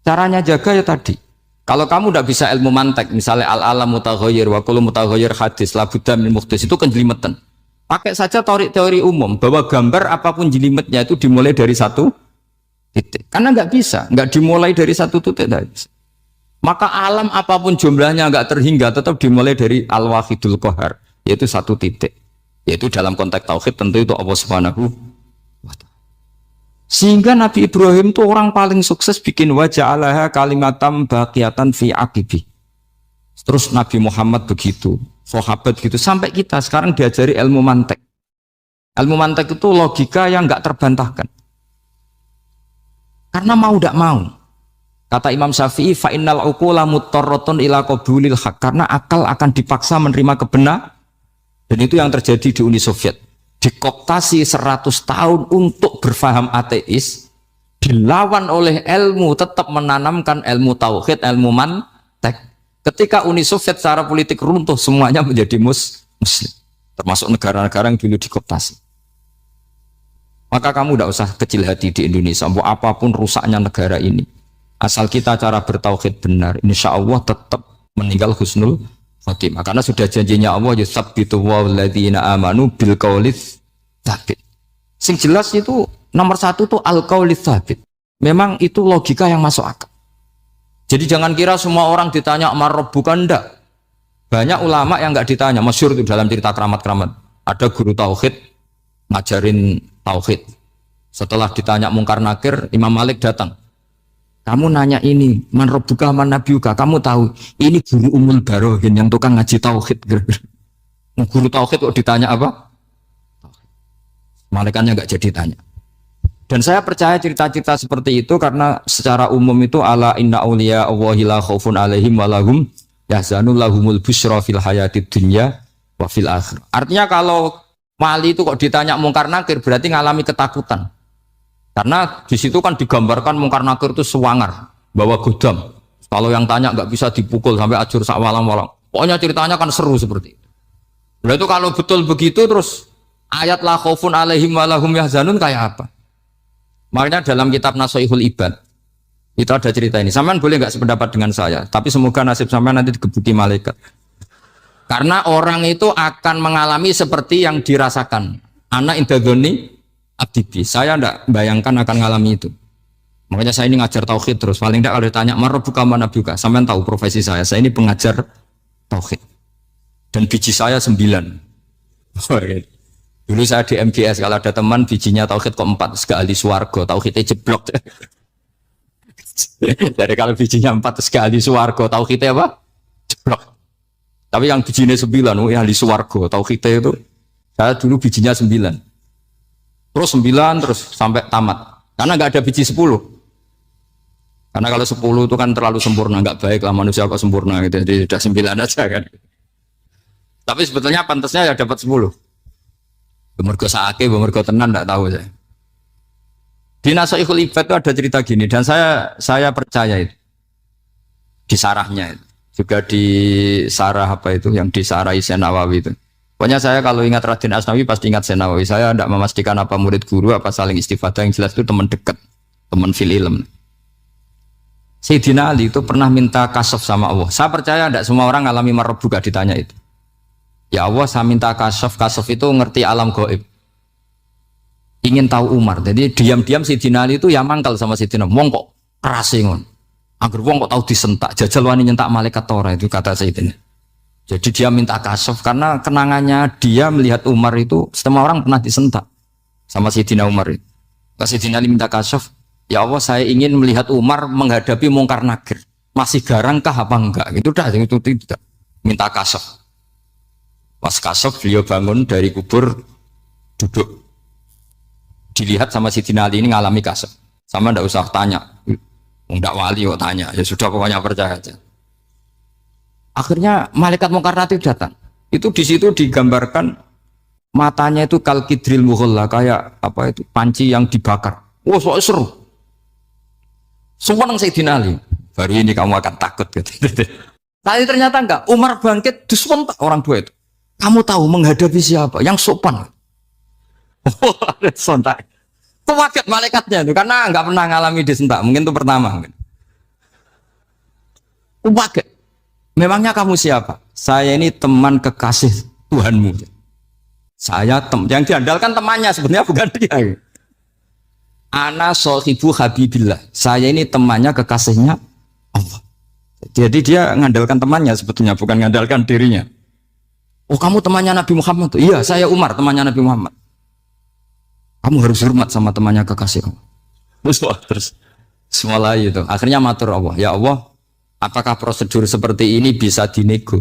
Caranya jaga ya tadi. Kalau kamu tidak bisa ilmu mantek, misalnya al-alam mutaghayyir wa kullu mutaghayyir hadis la budda min muhdits, itu kan jelimetan. Pakai saja teori umum bahwa gambar apapun jelimetnya itu dimulai dari satu titik. Karena nggak bisa, nggak dimulai dari satu titik, tidak bisa. Maka alam apapun jumlahnya nggak terhingga, tetap dimulai dari al-wahidul qahar, yaitu satu titik. Yaitu dalam konteks tauhid tentu itu Allah Subhanahu wa ta'ala. Sehingga Nabi Ibrahim itu orang paling sukses bikin wajah alaha kalimatam baqiyatan fi aqibi. Terus Nabi Muhammad begitu, sahabat gitu, sampai kita sekarang diajari ilmu mantek. Ilmu mantek itu logika yang nggak terbantahkan. Karena mau tidak mau. Kata Imam Syafi'i, fa innal uqula muttarratun ila qabulil haq, karena akal akan dipaksa menerima kebenaran. Dan itu yang terjadi di Uni Soviet. Dikooptasi 100 tahun untuk berfaham ateis, dilawan oleh ilmu, tetap menanamkan ilmu tauhid, ilmu mantek. Ketika Uni Soviet secara politik runtuh, semuanya menjadi muslim, termasuk negara-negara yang dulu dikooptasi. Maka kamu tidak usah kecil hati di Indonesia, mau apapun rusaknya negara ini, asal kita cara bertauhid benar, insya Allah tetap meninggal husnul khotimah. Karena sudah janjinya Allah, yusabbitu walladzina amanu bil qaulis tsabit. Sing jelas itu nomor satu tuh al qaulis tsabit. Memang itu logika yang masuk akal. Jadi jangan kira semua orang ditanya amar rabbuka, enggak. Banyak ulama yang enggak ditanya, masyhur itu dalam cerita keramat-keramat. Ada guru tauhid ngajarin tauhid. Setelah ditanya mungkar nakir, Imam Malik datang. Kamu nanya ini, man rabbuka man nabiyuka, kamu tahu ini guru Umul Barohin yang tukang ngaji tauhid. Guru tauhid kok ditanya apa? Malaikatnya nggak jadi tanya. Dan saya percaya cerita-cerita seperti itu karena secara umum itu ala inna auliya Allahi la khaufun alaihim walahum yahzanun lahumul busyra fil hayatid dunya wa fil akhirah. Artinya kalau wali itu kok ditanya mungkar nakir berarti ngalami ketakutan. Karena di situ kan digambarkan mungkar nakir itu sewangar, bawa godam. Kalau yang tanya nggak bisa dipukul sampai ajur sak walang-walang. Pokoknya ceritanya kan seru seperti itu. Nah itu kalau betul begitu terus ayat la khaufun alaihim walahum yahzanun kayak apa? Makanya dalam kitab Nasoihul Ibad itu ada cerita ini. Sampean boleh nggak sependapat dengan saya, tapi semoga nasib sampean nanti digebuki malaikat. Karena orang itu akan mengalami seperti yang dirasakan. Anak indadoni abdibi. Saya tidak bayangkan akan mengalami itu. Makanya saya ini ngajar tauhid terus. Paling tidak kalau ditanya marabbuka manabuka, sampean tahu profesi saya. Saya ini pengajar tauhid. Dan biji saya 9. Dulu saya di MGS, kalau ada teman bijinya tauhid kok 4, segala ahli swarga, tauhidnya jeblok. Dari kalau bijinya 4 segala ahli swarga, tauhidnya apa? Jeblok. Tapi yang bijinya 9, ahli swarga, tauhidnya itu, saya dulu bijinya 9. Terus 9 terus sampai tamat. Karena nggak ada biji 10. Karena kalau 10 itu kan terlalu sempurna, nggak baik lah manusia kok sempurna gitu. Jadi sudah 9 aja kan. Tapi sebetulnya pantasnya ya dapat 10. Mergo sakake, mergo tenan enggak tahu saya. Di Nasaihul Ibad itu ada cerita gini dan saya percaya itu. Di sarahnya itu. Juga di sarah apa itu yang di sarah Syekh Nawawi itu. Pokoknya saya kalau ingat Raden Asnawi pasti ingat Syekh Nawawi. Saya tidak memastikan apa murid guru apa saling istifadah, yang jelas itu teman dekat, teman fil ilm. Sayyidina Ali itu pernah minta kasaf sama Allah. Saya percaya tidak semua orang alami marbuka ditanya itu. Ya Allah, saya minta kasaf itu ngerti alam gaib. Ingin tahu Umar. Jadi diam-diam Sayyidina Ali itu ya mangkal sama Sayyidina. Wong kok keras ngon. Agar wong kok tahu disentak, jajal wani nyentak malaikat Torah itu kata Sayyidina. Jadi dia minta kasaf karena kenangannya dia melihat Umar itu semua orang pernah disentak sama Sayyidina Umar itu. Sayyidina Ali minta kasaf, ya Allah saya ingin melihat Umar menghadapi mungkar nakir. Masih garangkah apa enggak? Itu dah itu tidak. Minta kasaf. Pas kasaf beliau bangun dari kubur duduk. Dilihat sama Sayyidina Ali ini ngalami kasaf. Sama ndak usah tanya. Ndak wali kok tanya. Ya sudah pokoknya percaya aja. Akhirnya malaikat mungkar nakir datang. Itu di situ digambarkan matanya itu kalkidril mughalla, kayak apa itu panci yang dibakar. Wah, soalnya seru. Semua nang Sayyidina Ali. Baru ini kamu akan takut gitu. Tapi ternyata enggak. Umar bangkit disentak orang tua itu. Kamu tahu menghadapi siapa? Yang sopan. Oh, ada sontak. Kaget malaikatnya itu karena enggak pernah ngalami disentak. Mungkin itu pertama. Kaget. Memangnya kamu siapa? Saya ini teman kekasih Tuhanmu. Saya yang diandalkan temannya sebenarnya bukan dia. Ana sohibu habibillah. Saya ini temannya kekasihnya Allah. Jadi dia mengandalkan temannya sebetulnya bukan mengandalkan dirinya. Oh kamu temannya Nabi Muhammad? Iya saya Umar temannya Nabi Muhammad. Kamu harus hormat sama temannya kekasih Allah. Terus mulai itu. Akhirnya matur Allah. Ya Allah, apakah prosedur seperti ini bisa dinego?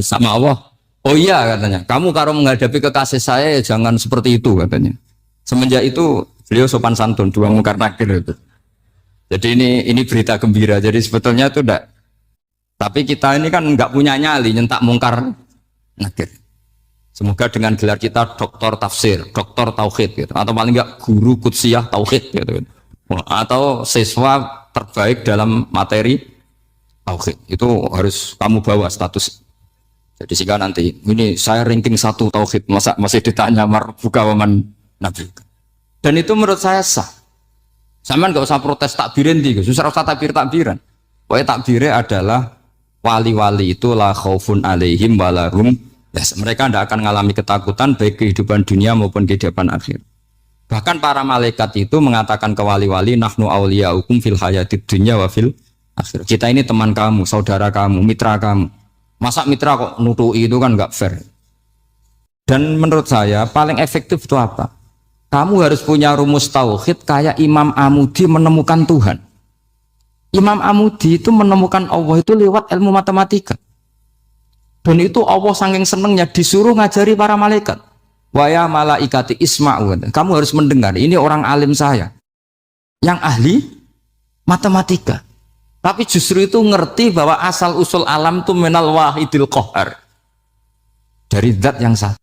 Sama Allah. Oh iya katanya. Kamu kalau menghadapi kekasih saya ya jangan seperti itu katanya. Semenjak itu beliau sopan santun dua mungkar nakir itu. Jadi ini berita gembira. Jadi sebetulnya itu enggak. Tapi kita ini kan enggak punya nyali nyentak mungkar nakir. Semoga dengan gelar kita doktor tafsir, doktor tauhid gitu. Atau paling enggak guru kutsiyah tauhid gitu. Atau siswa terbaik dalam materi tauhid. Itu harus kamu bawa status. Jadi sehingga nanti ini saya ranking 1 tauhid, masa masih ditanya marbuka waman nabi. Dan itu menurut saya sah. Sama nggak usah protes takbirin tiga, susah usah takbiran. Pokoknya takbirnya adalah wali-wali itu la khaufun alaihim walahum. Yes, mereka tidak akan mengalami ketakutan baik kehidupan dunia maupun kehidupan akhir. Bahkan para malaikat itu mengatakan ke wali-wali nahnu awliyaukum fil hayatid dunya wa fil akhir. Kita ini teman kamu, saudara kamu, mitra kamu. Masa mitra kok nutui itu kan nggak fair. Dan menurut saya paling efektif itu apa? Kamu harus punya rumus tauhid kayak Imam Amudi menemukan Tuhan. Imam Amudi itu menemukan Allah itu lewat ilmu matematika. Dan itu Allah saking senengnya disuruh ngajari para malaikat. Wa ya malaikati isma'u. Kamu harus mendengar, ini orang alim saya yang ahli matematika. Tapi justru itu ngerti bahwa asal usul alam itu minal wahidil qahar. Dari zat yang satu.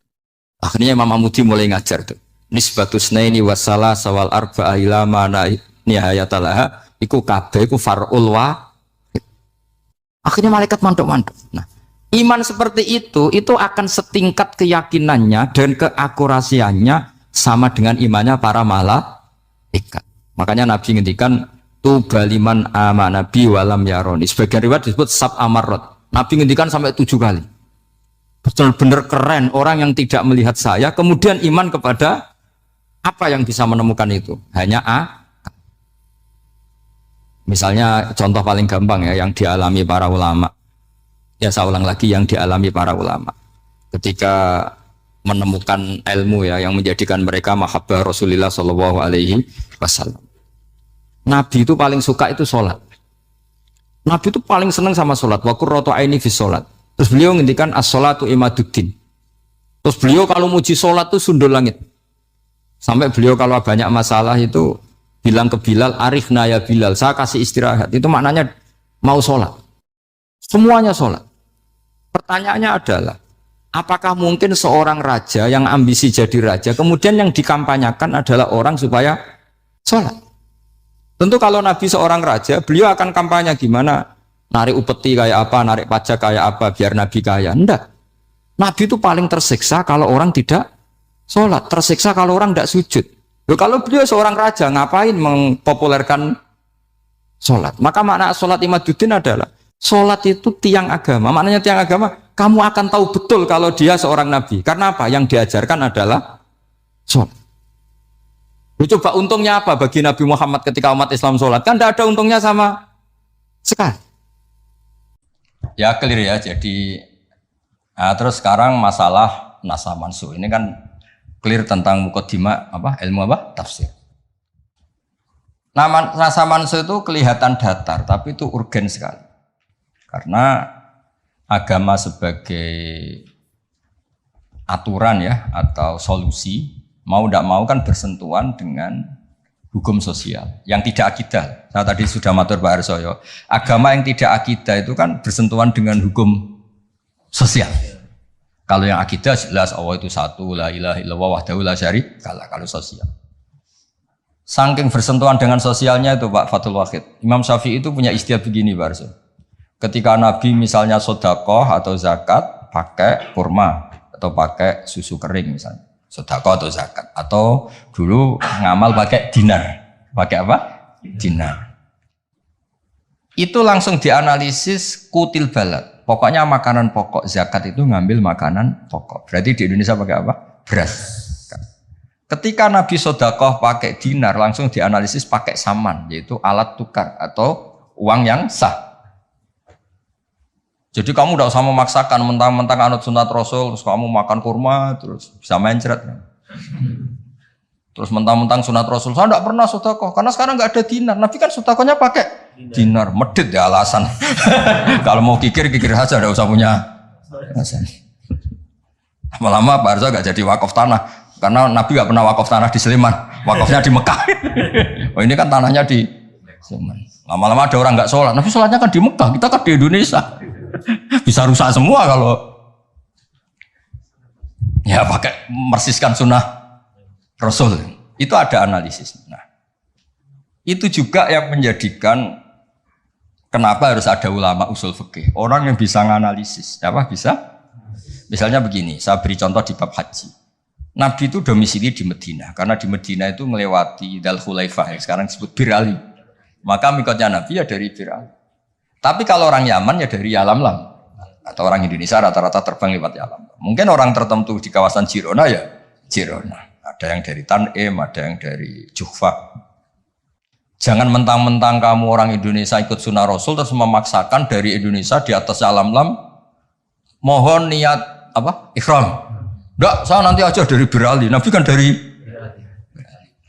Akhirnya Imam Amudi mulai ngajar tuh. Nisbatus naini wassalah sawal arba'a ila mana nihayatalaha iku kabeh iku far'ul wahid. Akhirnya malaikat mantuk-mantuk. Nah, iman seperti itu akan setingkat keyakinannya dan keakurasiannya sama dengan imannya para malaikat. Makanya Nabi ngendikan tu baliman amanabi walam yaroni. Sebagian riwayat disebut sab amarot. Nabi ngendikan sampai 7 kali. Betul-benar keren orang yang tidak melihat saya kemudian iman kepada apa yang bisa menemukan itu? Hanya A. Misalnya contoh paling gampang ya yang dialami para ulama. Ya saya ulang lagi yang dialami para ulama ketika menemukan ilmu ya yang menjadikan mereka mahabbah Rasulullah Shallallahu Alaihi Wasallam. Nabi itu paling suka itu sholat. Nabi itu paling senang sama sholat. Wa qurratu aini fi sholat. Terus beliau ngendikan as-sholatu imaduddin. Terus beliau kalau muji sholat itu sundul langit. Sampai beliau kalau banyak masalah itu bilang ke Bilal, arifna ya Bilal, saya kasih istirahat. Itu maknanya mau sholat. Semuanya sholat. Pertanyaannya adalah, Apakah mungkin seorang raja yang ambisi jadi raja, kemudian yang dikampanyakan adalah orang supaya sholat? Tentu kalau Nabi seorang raja, beliau akan kampanye gimana? Narik upeti kayak apa, narik pajak kayak apa, biar Nabi kaya. Enggak. Nabi itu paling tersiksa kalau orang tidak sholat, tersiksa kalau orang tidak sujud. Loh, kalau beliau seorang raja, ngapain mempopulerkan sholat? Maka makna sholat Imaduddin adalah sholat itu tiang agama. Maknanya tiang agama, kamu akan tahu betul kalau dia seorang nabi. Karena apa? Yang diajarkan adalah sholat. Coba untungnya apa bagi Nabi Muhammad ketika umat Islam sholat? Kan tidak ada untungnya sama sekali. Ya clear ya. Jadi terus sekarang masalah nasa mansuh ini kan clear tentang mukaddimah ilmu tafsir. Nama nasa mansuh itu kelihatan datar, tapi itu urgen sekali. Karena agama sebagai aturan ya atau solusi mau tidak mau kan bersentuhan dengan hukum sosial yang tidak akidah. Saya tadi sudah matur Pak Arsoyo, agama yang tidak akidah itu kan bersentuhan dengan hukum sosial. Kalau yang akidah jelas Allah itu satu, la ilaha illallah wahdahu la syarikalah. Kalau sosial, saking bersentuhan dengan sosialnya itu Pak Fathul Wahid, Imam Syafi'i itu punya istilah begini Pak Arsoyo. Ketika Nabi misalnya sodakoh atau zakat pakai kurma atau pakai susu kering misalnya, sodakoh atau zakat, atau dulu ngamal pakai dinar, pakai apa? Dinar. Itu langsung dianalisis kutil balad. Pokoknya makanan pokok zakat itu ngambil makanan pokok. Berarti di Indonesia pakai apa? Beras. Ketika Nabi sodakoh pakai dinar, langsung dianalisis pakai saman, yaitu alat tukar atau uang yang sah. Jadi kamu tidak usah memaksakan mentang-mentang anut sunat Rasul, terus kamu makan kurma, terus bisa mencret. Terus mentang-mentang sunat Rasul, saya tidak pernah sedekah, karena sekarang nggak ada dinar. Nabi kan sedekahnya pakai dinar, medit ya alasan. Kalau mau kikir saja, tidak usah punya alasan. Lama-lama Pak Arzo nggak jadi wakaf tanah, karena Nabi nggak pernah wakaf tanah di Sleman, wakafnya di Mekah. Oh ini kan tanahnya di Sleman. Lama-lama ada orang nggak sholat, Nabi sholatnya kan di Mekah, kita kan di Indonesia. Bisa rusak semua kalau ya pakai mersiskan sunnah Rasul. Itu ada analisis. Nah, itu juga yang menjadikan kenapa harus ada ulama usul fikih, orang yang bisa menganalisis. Apa bisa? Misalnya begini, saya beri contoh di bab haji. Nabi itu domisili di Medina, karena di Medina itu melewati Dal Khulaifah yang sekarang disebut Bir Ali. Maka mikotnya Nabi ya dari Bir Ali. Tapi kalau orang Yaman ya dari Yalamlam, atau orang Indonesia rata-rata terbang lewat Yalam. Mungkin orang tertentu di kawasan Jirona ya Jirona. Ada yang dari Tanim, ada yang dari Juhfa. Jangan mentang-mentang kamu orang Indonesia ikut sunnah Rasul terus memaksakan dari Indonesia di atas Yalamlam mohon niat ihram. Enggak, saya nanti aja dari Birali. Nabi kan dari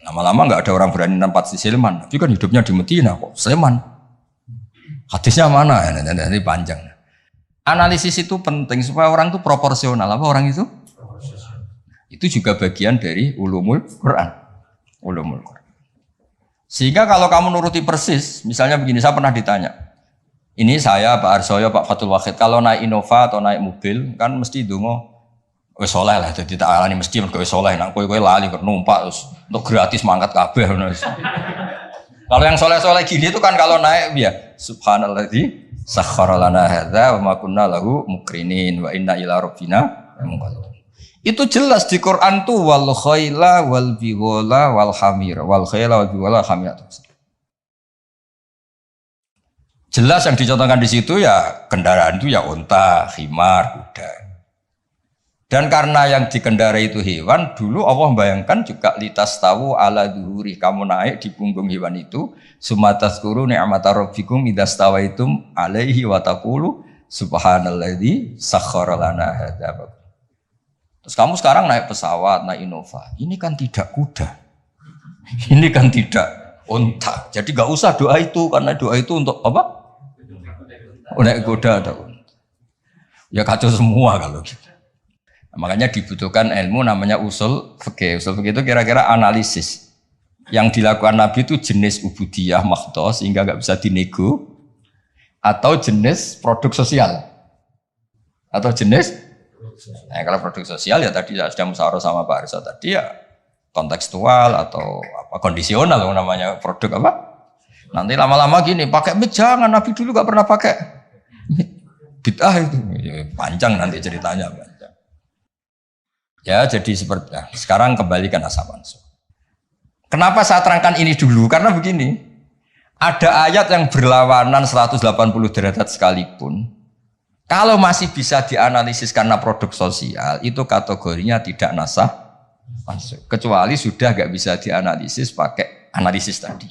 lama-lama enggak ada orang berani tempat di Sleman. Nabi kan hidupnya di Medina kok Sleman. Hadisnya mana? Ini panjang. Analisis itu penting supaya orang itu proporsional. Apa orang itu? Itu juga bagian dari ulumul Quran. Ulumul Quran. Sehingga kalau kamu nuruti persis, misalnya begini, saya pernah ditanya. Ini saya, Pak Arsoyo, Pak Fathul Wahid, kalau naik Innova atau naik mobil, kan mesti dungo, wes soleh lah, jadi tak alani mesti mergo wes soleh. Nak kowe lali numpak terus untuk gratis mangkat kabeh. Kalau yang soleh-soleh gini itu kan kalau naik ya subhanalladzi sakhkhara lana hadza wa ma kunna lahu mukrinin wa inna ila rabbina munqalibun. Itu jelas di Quran tuh wal khaila wal bighala wal hamir wal khaila wal bighala hamir. Jelas yang dicontohkan di situ ya kendaraan itu ya unta, khimar, kuda. Dan karena yang dikendarai itu hewan, dulu Allah membayangkan juga litas tahu ala duhuri, kamu naik di punggung hewan itu, sumatazkuru ni'mata rabbikum idastawaitum alaihi wa taqulu subhanalladzi sakhkhara lana hadza. Terus kamu sekarang naik pesawat, naik Innova, ini kan tidak kuda, ini kan tidak unta. Jadi gak usah doa itu, karena doa itu untuk apa? Naik kuda atau unta. Ya kacau semua kalau gitu. Nah, makanya dibutuhkan ilmu namanya usul fikih. Usul fikih itu kira-kira analisis. Yang dilakukan Nabi itu jenis ubudiyah makhthah sehingga nggak bisa dinego, atau jenis produk sosial, atau jenis Nah, kalau produk sosial ya tadi sudah musyawarah sama Pak Arso tadi ya kontekstual atau apa kondisional namanya produk apa? Nanti lama-lama gini pakai mic jangan, Nabi dulu gak pernah pakai mic. Bid'ah itu ya, panjang nanti ceritanya panjang. Ya jadi seperti sekarang kembali ke nasab mansukh. Kenapa saya terangkan ini dulu? Karena begini, ada ayat yang berlawanan 180 derajat sekalipun, kalau masih bisa dianalisis karena produk sosial, itu kategorinya tidak nasah mansukh. Kecuali sudah gak bisa dianalisis pakai analisis tadi.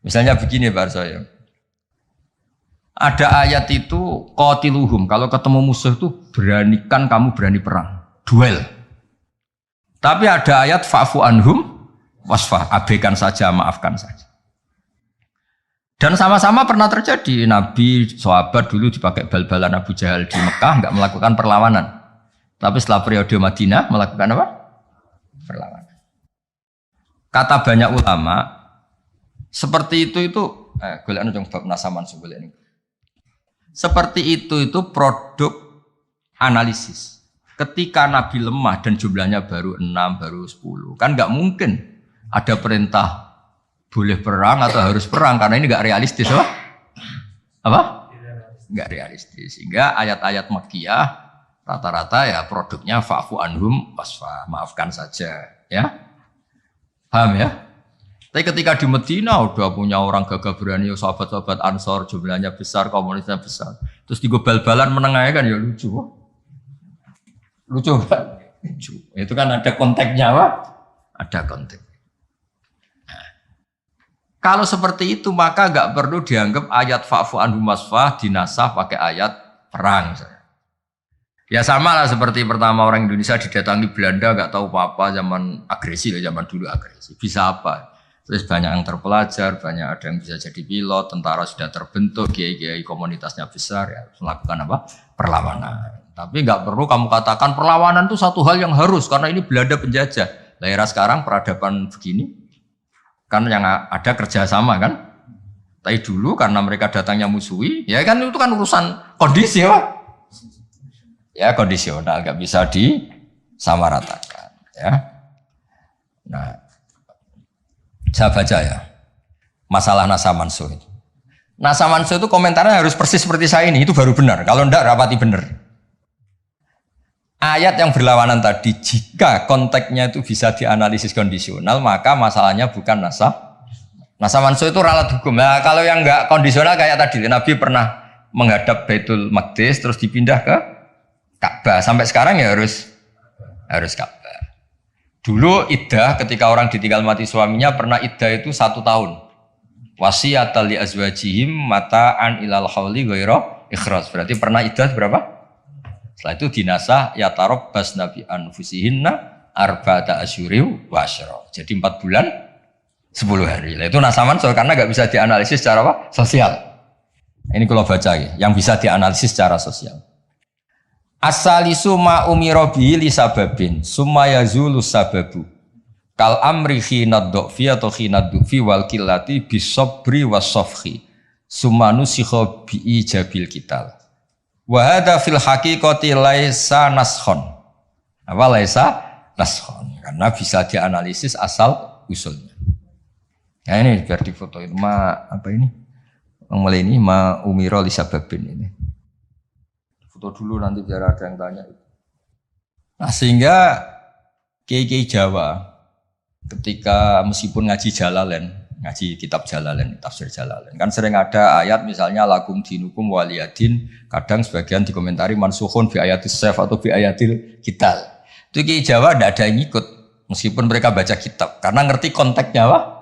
Misalnya begini Pak Arsoyo, ada ayat itu qatiluhum, kalau ketemu musuh itu beranikan kamu berani perang, duel. Tapi ada ayat fa'fu anhum wasfah, abaikan saja, maafkan saja. Dan sama-sama pernah terjadi. Nabi, sahabat dulu dipakai bal-balan Abu Jahal di Mekah, nggak melakukan perlawanan. Tapi setelah periode Madinah melakukan apa? Perlawanan. Kata banyak ulama, seperti itu golek nang bab nasaman golek ini. Seperti itu produk analisis. Ketika Nabi lemah dan jumlahnya baru 6, baru 10, kan nggak mungkin ada perintah boleh perang atau harus perang karena ini nggak realistis, apa? Nggak realistis. Sehingga ayat-ayat Makkiyah rata-rata ya produknya fa'fu anhum wasfa, maafkan saja, ya. Paham ya? Tapi ketika di Medina udah punya orang gagah berani, sahabat-sahabat Ansor jumlahnya besar, komunitasnya besar. Terus digobal-balan menengahnya kan ya lucu. Lucu kan? Lucu. Itu kan ada konteksnya, Pak. Ada konteks. Kalau seperti itu maka nggak perlu dianggap ayat fa'fu anhum wasfah dinasah pakai ayat perang. Ya sama lah seperti pertama orang Indonesia didatangi Belanda nggak tahu apa-apa zaman agresi, zaman dulu agresi. Bisa apa? Terus banyak yang terpelajar, banyak ada yang bisa jadi pilot, tentara sudah terbentuk, kiai-kiai komunitasnya besar ya melakukan apa? Perlawanan. Tapi nggak perlu kamu katakan perlawanan itu satu hal yang harus karena ini Belanda penjajah. Daerah sekarang peradaban begini. Kan yang ada kerjasama kan, tapi dulu karena mereka datangnya musuhi, ya kan itu kan urusan kondisi ya kondisional, nggak bisa disamaratakan, ya. Nah, saya baca ya masalah nasab mansukh itu. Nasab mansukh itu komentarnya harus persis seperti saya ini, itu baru benar. Kalau enggak rapati benar. Ayat yang berlawanan tadi, jika konteksnya itu bisa dianalisis kondisional, maka masalahnya bukan nasab mansukh itu ralat hukum. Nah, kalau yang enggak kondisional kayak tadi, Nabi pernah menghadap Baitul Maqdis terus dipindah ke Ka'bah. Sampai sekarang ya harus Ka'bah. Dulu iddah ketika orang ditinggal mati suaminya pernah iddah itu 1 tahun. Wasiyatan li azwajihim mata'an ilal hauli ghaira ikhraj. Berarti pernah iddah berapa? Setelah itu dinasah ya tarabbas nabi anfusihinna arba'ata asyuriw wa asyra. Jadi 4 bulan 10 hari. Nah, itu nasab mansukh karena enggak bisa dianalisis secara apa? Sosial. Ini kalau baca ya, yang bisa dianalisis secara sosial. As-salisu ma umira bihi li sababin summa yazulu sababu. Kal amri khinad du'fi atau khinad du'fi wal qillati bisabri was-safhi. Summa nusikha bi ijabil qital. Wa hadza fil haqiqati laisa naskhon. Apa laisa naskhon? Karena bisa dianalisis asal usulnya. Nah ini biar difoto itu apa ini? Mulai ini ma umira li sababin ini. Foto dulu nanti biar ada yang tanya. Nah sehingga kiai-kiai Jawa ketika meskipun ngaji Jalalain, ngaji kitab Jalalain, tafsir Jalalain, kan sering ada ayat misalnya lakum dinukum waliyadin, kadang sebagian dikomentari mansukhun fi ayatis sayf atau fi ayatil qital. Itu kiai Jawa tidak ada yang ikut meskipun mereka baca kitab karena ngerti konteksnya apa?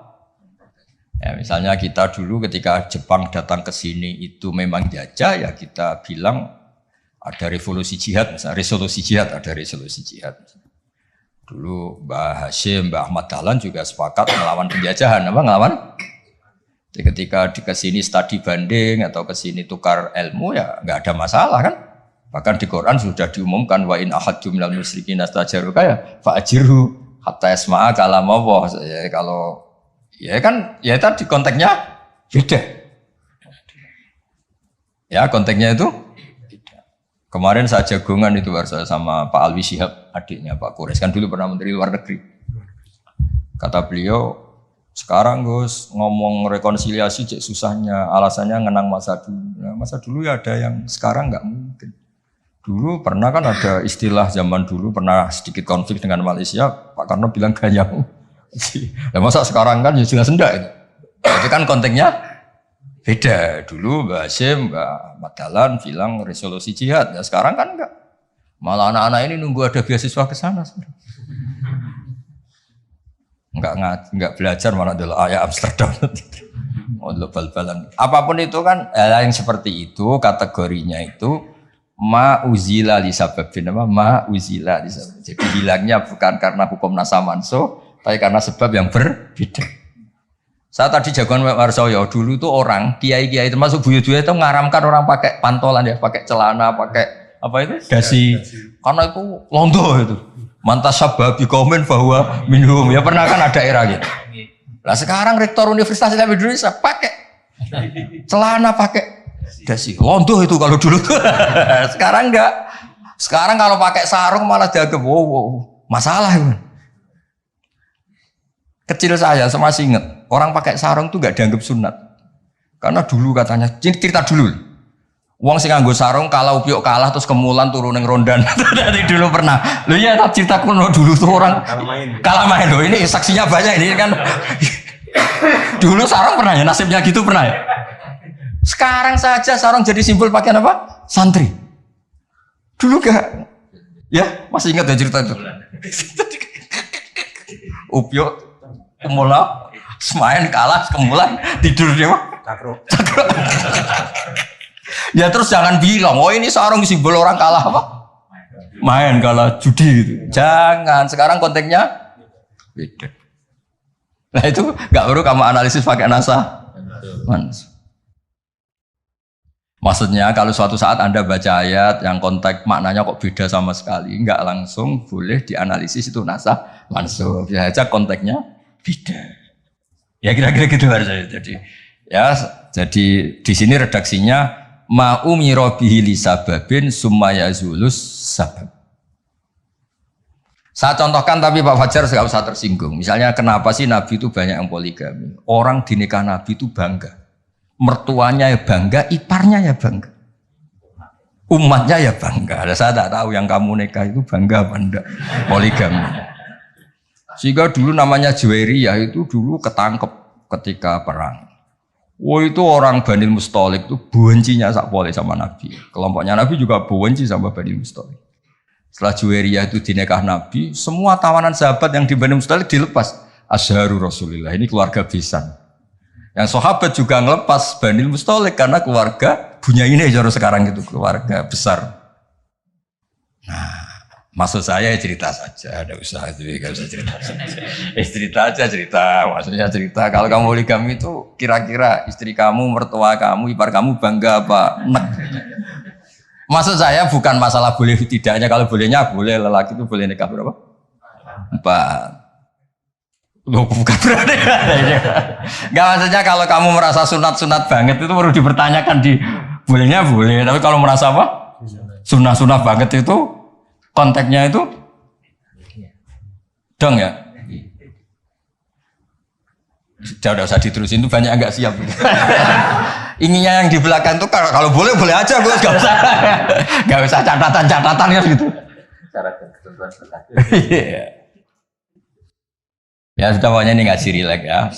Ya, misalnya kita dulu ketika Jepang datang ke sini itu memang jajah ya kita bilang ada revolusi jihad, misalnya resolusi jihad, ada resolusi jihad. Dulu Mbah Hashim, Mbah Ahmad Dahlan juga sepakat melawan penjajahan, apa ngelawan? Jadi ketika di kesini studi banding atau kesini tukar ilmu ya nggak ada masalah kan? Bahkan di Quran sudah diumumkan wa in ahadum minal musyrikin astajaruka ya fa'ajirhu hatta yasma'a kalam Allah. Ya, kalau ya kan ya tadi konteksnya beda. Ya konteksnya itu beda. Kemarin saya jagongan itu saya sama Pak Alwi Shihab, adiknya Pak Kures, kan dulu pernah Menteri Luar Negeri. Kata beliau, sekarang Gus ngomong rekonsiliasi cek susahnya, alasannya ngenang masa dulu. Nah, masa dulu ya ada yang sekarang nggak mungkin. Dulu pernah kan ada istilah zaman dulu pernah sedikit konflik dengan Malaysia, Pak Karno bilang ganyang. Nah, masa sekarang kan ya jelas enggak itu. Itu kan konteksnya beda. Dulu Mbak Hasyim, Mbak Madalan bilang resolusi jihad. Ya sekarang kan enggak. Malah anak-anak ini nunggu ada beasiswa ke sana. Enggak belajar malah dulu ayah Amsterdam. Oh, bal-balan. Apapun itu kan yang seperti itu kategorinya itu ma'uzila li sababin, ma'uzila li sababin. Jadi hilangnya bukan karena hukum nasa manso, tapi karena sebab yang berbeda. Saya tadi jagoan Pak Warsoyo, dulu tuh orang kiai-kiai termasuk buyut-buyut itu ngaramkan orang pakai pantolan ya, pakai celana, pakai apa itu? Dasi. Karena itu londo itu. Mantas sababi komen bahwa minum ya pernah kan ada era gitu. Lah sekarang rektor Universitas Islam Indonesia pakai celana, pakai dasi. Londo itu kalau dulu tuh. Sekarang enggak. Sekarang kalau pakai sarung malah dianggap wow, masalah itu. Kecil saya masih ingat, orang pakai sarung tuh gak dianggap sunat. Karena dulu katanya, cerita dulu. Wong sing nganggo sarung kalau Upiok kalah terus kemulan turun ning rondan. Dari dulu pernah. Loh iya tak cerita kuno dulu tuh orang kalah main loh. Ini saksinya banyak ini kan. Dulu sarung pernah ya, nasibnya gitu pernah ya. Sekarang saja sarung jadi simbol pakaian apa? Santri. Dulu gak? Ya, masih ingat ya cerita itu. Upiok kemulan, semain kalah, kemulan tidur dia mah. Cakro. Ya terus jangan bilang, oh ini sarung simbol orang kalah apa? Main kalah judi gitu. Jangan. Sekarang konteksnya beda. Nah itu nggak perlu kamu analisis pakai nasa. Maksudnya kalau suatu saat Anda baca ayat yang konteks maknanya kok beda sama sekali, nggak langsung boleh dianalisis itu nasa langsung. Ya aja konteksnya beda. Ya kira-kira gitu harusnya. Jadi di sini redaksinya ma'umiro bihi li sababin summa yazulus sabab. Saya contohkan tapi Pak Fajar nggak usah tersinggung. Misalnya kenapa sih Nabi itu banyak yang poligami? Orang di nikah Nabi itu bangga. Mertuanya ya bangga, iparnya ya bangga. Umatnya ya bangga. Saya tak tahu yang kamu nikah itu bangga apa enggak poligami. Sehingga dulu namanya Juwairiyah itu dulu ketangkep ketika perang. Wah itu orang Bani Mustalik itu bencinya sak pole sama Nabi. Kelompoknya Nabi juga benci sama Bani Mustalik. Setelah Juwairiyah itu dinikah Nabi, semua tawanan sahabat yang di Bani Mustalik dilepas. Azharu Rasulillah, ini keluarga besan. Yang sahabat juga ngelepas Bani Mustalik karena keluarga Bunyainah jaro sekarang itu keluarga besar. Nah, maksud saya cerita saja, ada usaha itu, gak usah cerita saja. Cerita aja cerita, maksudnya cerita. Kalau kamu poligami itu kira-kira istri kamu, mertua kamu, ipar kamu bangga apa? Nek. Maksud saya bukan masalah boleh tidaknya. Kalau bolehnya boleh, lelaki itu boleh nikah berapa? 4. Loh, bukan berarti. Gak maksudnya kalau kamu merasa sunat-sunat banget itu perlu dipertanyakan di bolehnya boleh. Tapi kalau merasa apa? Sunah-sunah banget itu konteksnya itu dong ya. Udah usah diterusin itu banyak agak siap. Inginnya yang di belakang tuh kalau boleh boleh aja Gus, gak usah catatan ya gitu. Ya sudah pokoknya ini ngaji rileks ya.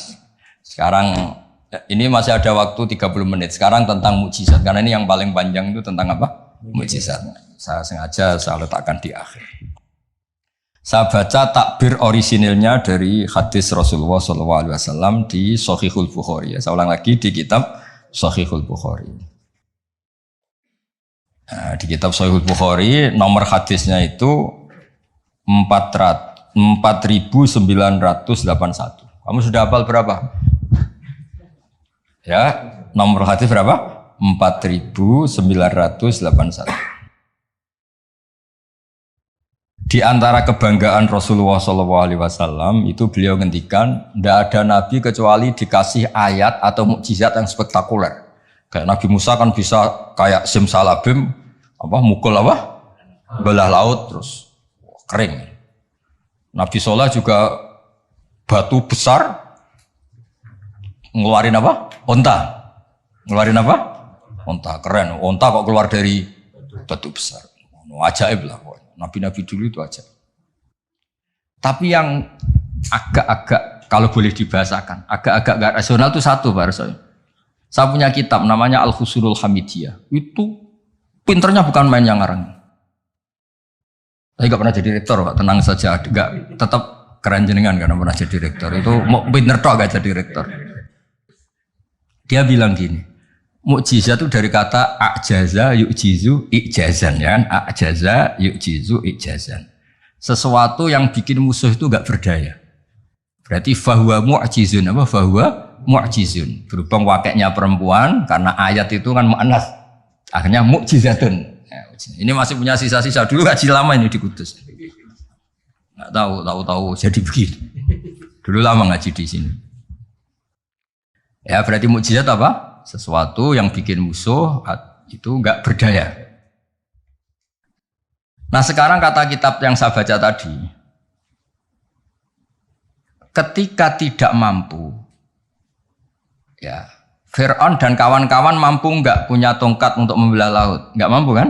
Sekarang ini masih ada waktu 30 menit. Sekarang tentang mukjizat karena ini yang paling panjang itu tentang apa? Mukjizat. Saya sengaja saya letakkan di akhir. Saya baca takbir orisinilnya dari hadis Rasulullah SAW di Shahihul Bukhari. Saya ulang lagi di kitab Shahihul Bukhari. Nah, di kitab Shahihul Bukhari nomor hadisnya itu 4981. Kamu sudah hafal berapa? Ya, nomor hadis berapa? 4981. Di antara kebanggaan Rasulullah SAW itu beliau ngendikan, tidak ada nabi kecuali dikasih ayat atau mukjizat yang spektakuler. Kayak Nabi Musa kan bisa kayak simsalabim, mukul belah laut terus kering. Nabi Soleh juga batu besar ngeluarin onta. Ngeluarin onta, keren. Onta kok keluar dari batu besar. Ajaib lah. Nabi-nabi dulu itu ajaib. Tapi yang agak-agak kalau boleh dibahasakan, agak-agak gak rasional itu satu Pak Arsoy. Saya punya kitab namanya Al-Khusurul Hamidiyah. Itu pinternya bukan main yang ngarang. Saya gak pernah jadi rektor Pak, tenang saja. Gak, tetap keren jenengan karena pernah jadi rektor. Itu mau pinter toh gak jadi rektor. Dia bilang gini, mukjizat itu dari kata ajaza yu'jizu ijazan ya kan? Ajaza yu'jizu ijazan. Sesuatu yang bikin musuh itu gak berdaya. Berarti fahuwa mu'jizun fahuwa mu'jizun. Berhubung wakilnya perempuan karena ayat itu kan mu'annas. Akhirnya mu'jizatun. Ya, ini masih punya sisa-sisa dulu ngaji lama ini di Kudus. Nggak tahu jadi begini. Dulu lama ngaji di sini. Ya berarti mukjizat apa? Sesuatu yang bikin musuh itu enggak berdaya. Nah sekarang kata kitab yang saya baca tadi, ketika tidak mampu, ya Fir'aun dan kawan-kawan mampu enggak punya tongkat untuk membelah laut? Enggak mampu kan?